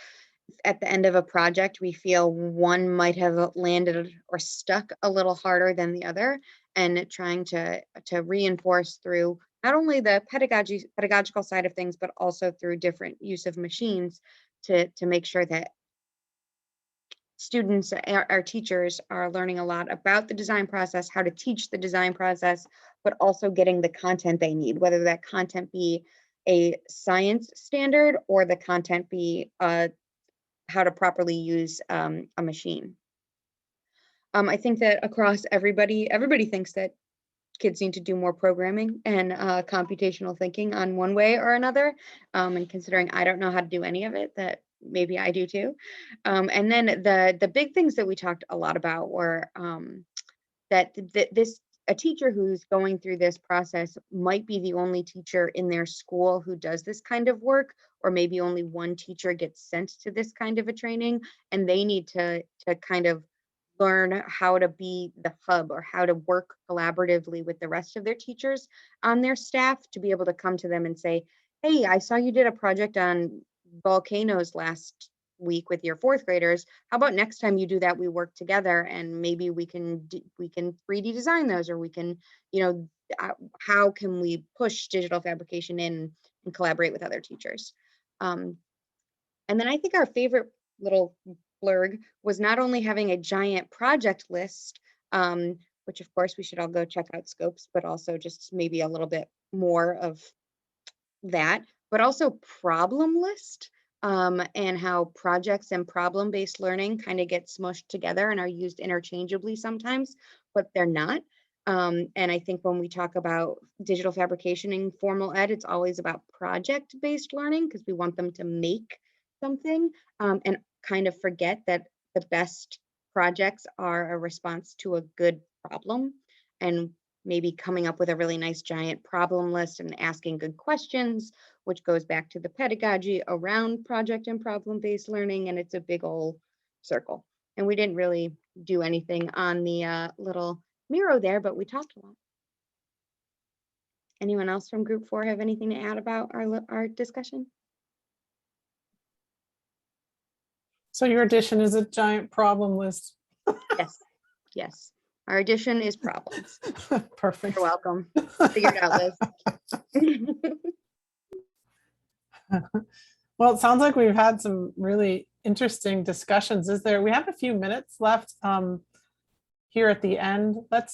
at the end of a project, we feel one might have landed or stuck a little harder than the other, and trying to reinforce through not only the pedagogical side of things, but also through different use of machines to make sure that students, our teachers, are learning a lot about the design process, how to teach the design process, but also getting the content they need, whether that content be a science standard or the content be how to properly use a machine. I think that across everybody thinks that kids need to do more programming and computational thinking on one way or another. And considering I don't know how to do any of it, that maybe I do too. And then the big things that we talked a lot about were that a teacher who's going through this process might be the only teacher in their school who does this kind of work, or maybe only one teacher gets sent to this kind of a training, and they need to kind of learn how to be the hub, or how to work collaboratively with the rest of their teachers on their staff to be able to come to them and say, hey, I saw you did a project on volcanoes last week with your fourth graders. How about next time you do that, we work together and maybe we can 3D design those, or we can, how can we push digital fabrication in and collaborate with other teachers? And then I think our favorite little blurg was not only having a giant project list, which of course we should all go check out Scopes, but also just maybe a little bit more of that, but also problem list, and how projects and problem-based learning kind of get smushed together and are used interchangeably sometimes, but they're not. And I think when we talk about digital fabrication in formal ed, it's always about project-based learning because we want them to make something, and kind of forget that the best projects are a response to a good problem, and maybe coming up with a really nice giant problem list and asking good questions, which goes back to the pedagogy around project and problem-based learning. And it's a big old circle. And we didn't really do anything on the little Miro there, but we talked a lot. Anyone else from group 4 have anything to add about our discussion? So your addition is a giant problem list. Yes, yes. Our addition is problems. Perfect. You're welcome. Figure it out, Liz. Well, it sounds like we've had some really interesting discussions. We have a few minutes left here at the end. Let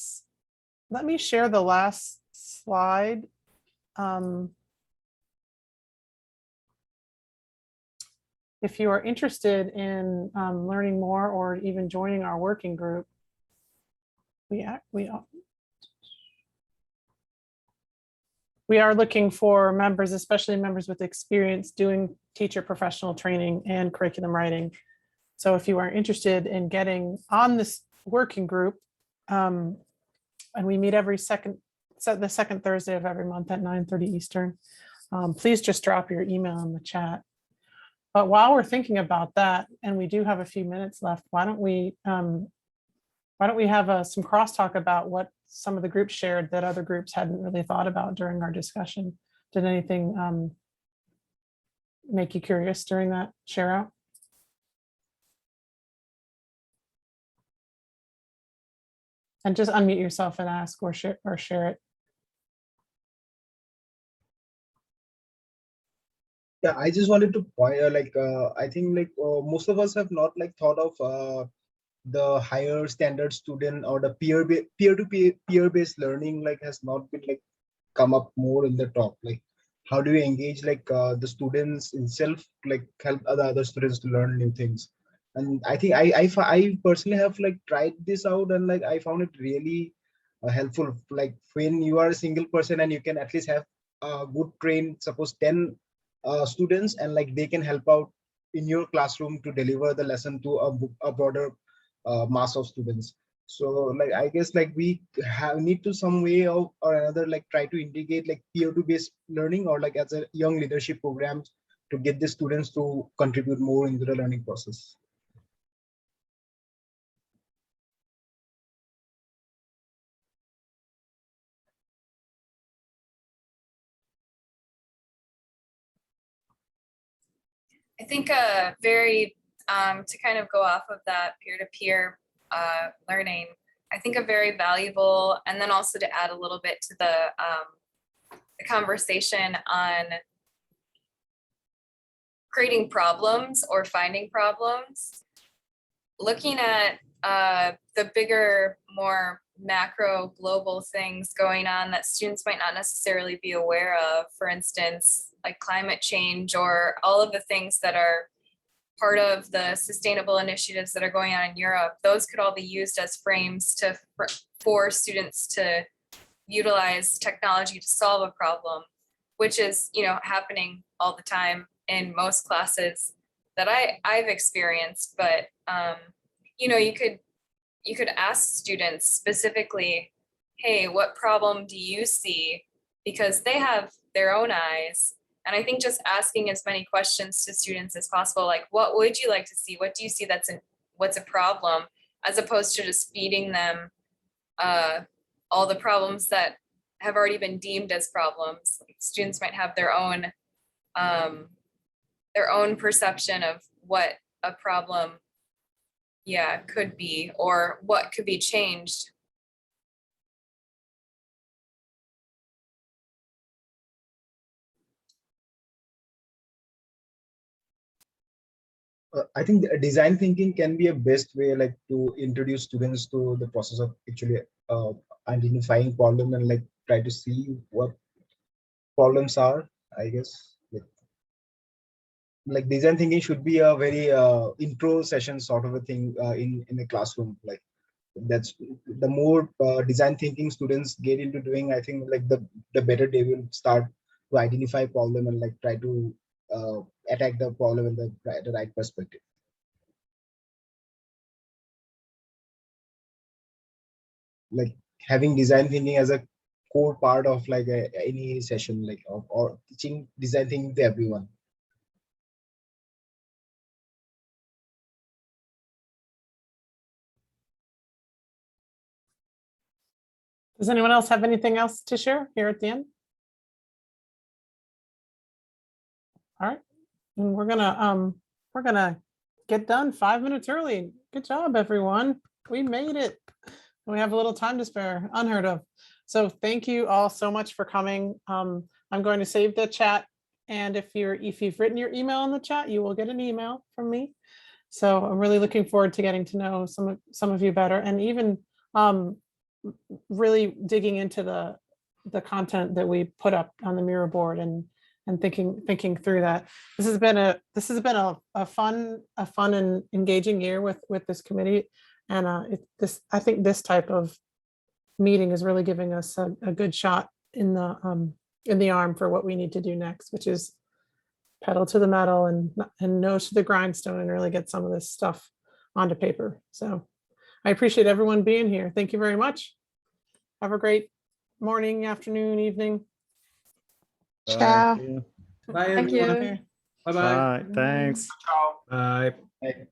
me share the last slide. If you are interested in learning more or even joining our working group, we are looking for members, especially members with experience doing teacher professional training and curriculum writing. So if you are interested in getting on this working group, and we meet the second Thursday of every month at 9:30 Eastern, please just drop your email in the chat. But while we're thinking about that, and we do have a few minutes left, why don't we have some crosstalk about what some of the groups shared that other groups hadn't really thought about during our discussion? Did anything make you curious during that share out? And just unmute yourself and ask or share it. Yeah, I just wanted to point I think most of us have not thought of the higher standard student or the peer based learning has not been come up more in the top. How do you engage the students itself, help other students to learn new things? And I think I personally have tried this out, and I found it really helpful. When you are a single person and you can at least have a good trained, suppose 10 students, and they can help out in your classroom to deliver the lesson to a broader mass of students. So I guess we need to some way or another try to integrate peer-to-based learning or as a young leadership programs to get the students to contribute more into the learning process. I think to kind of go off of that peer-to-peer learning, I think a very valuable, and then also to add a little bit to the conversation on creating problems or finding problems, looking at the bigger, more macro global things going on that students might not necessarily be aware of, for instance, like climate change or all of the things that are part of the sustainable initiatives that are going on in Europe. Those could all be used as frames for students to utilize technology to solve a problem, which is happening all the time in most classes that I've experienced. But you could ask students specifically, hey, what problem do you see? Because they have their own eyes. And I think just asking as many questions to students as possible, like, what would you like to see? What do you see what's a problem? As opposed to just feeding them all the problems that have already been deemed as problems. Students might have their own their own perception of what a problem, yeah, could be, or what could be changed. I think design thinking can be a best way like to introduce students to the process of actually identifying problem and like try to see what problems are, I guess. Like design thinking should be a very intro session sort of a thing in a classroom. Like that's the more design thinking students get into doing, I think like the better they will start to identify problem and like try to attack the problem in the right perspective. Like having design thinking as a core part of like any session, like or teaching design thinking to everyone. Does anyone else have anything else to share here at the end? All right, and we're gonna get done 5 minutes early. Good job, everyone. We made it. We have a little time to spare, unheard of. So thank you all so much for coming. I'm going to save the chat, and if you've written your email in the chat, you will get an email from me. So I'm really looking forward to getting to know some of you better, and even really digging into the content that we put up on the Miro board and thinking through that. This has been a fun and engaging year with this committee, and I think this type of meeting is really giving us a good shot in the arm for what we need to do next, which is pedal to the metal and nose to the grindstone and really get some of this stuff onto paper. So I appreciate everyone being here. Thank you very much. Have a great morning, afternoon, evening. Ciao. Bye, Thank everyone. you. Bye-bye. Bye. Thanks. Bye. Like,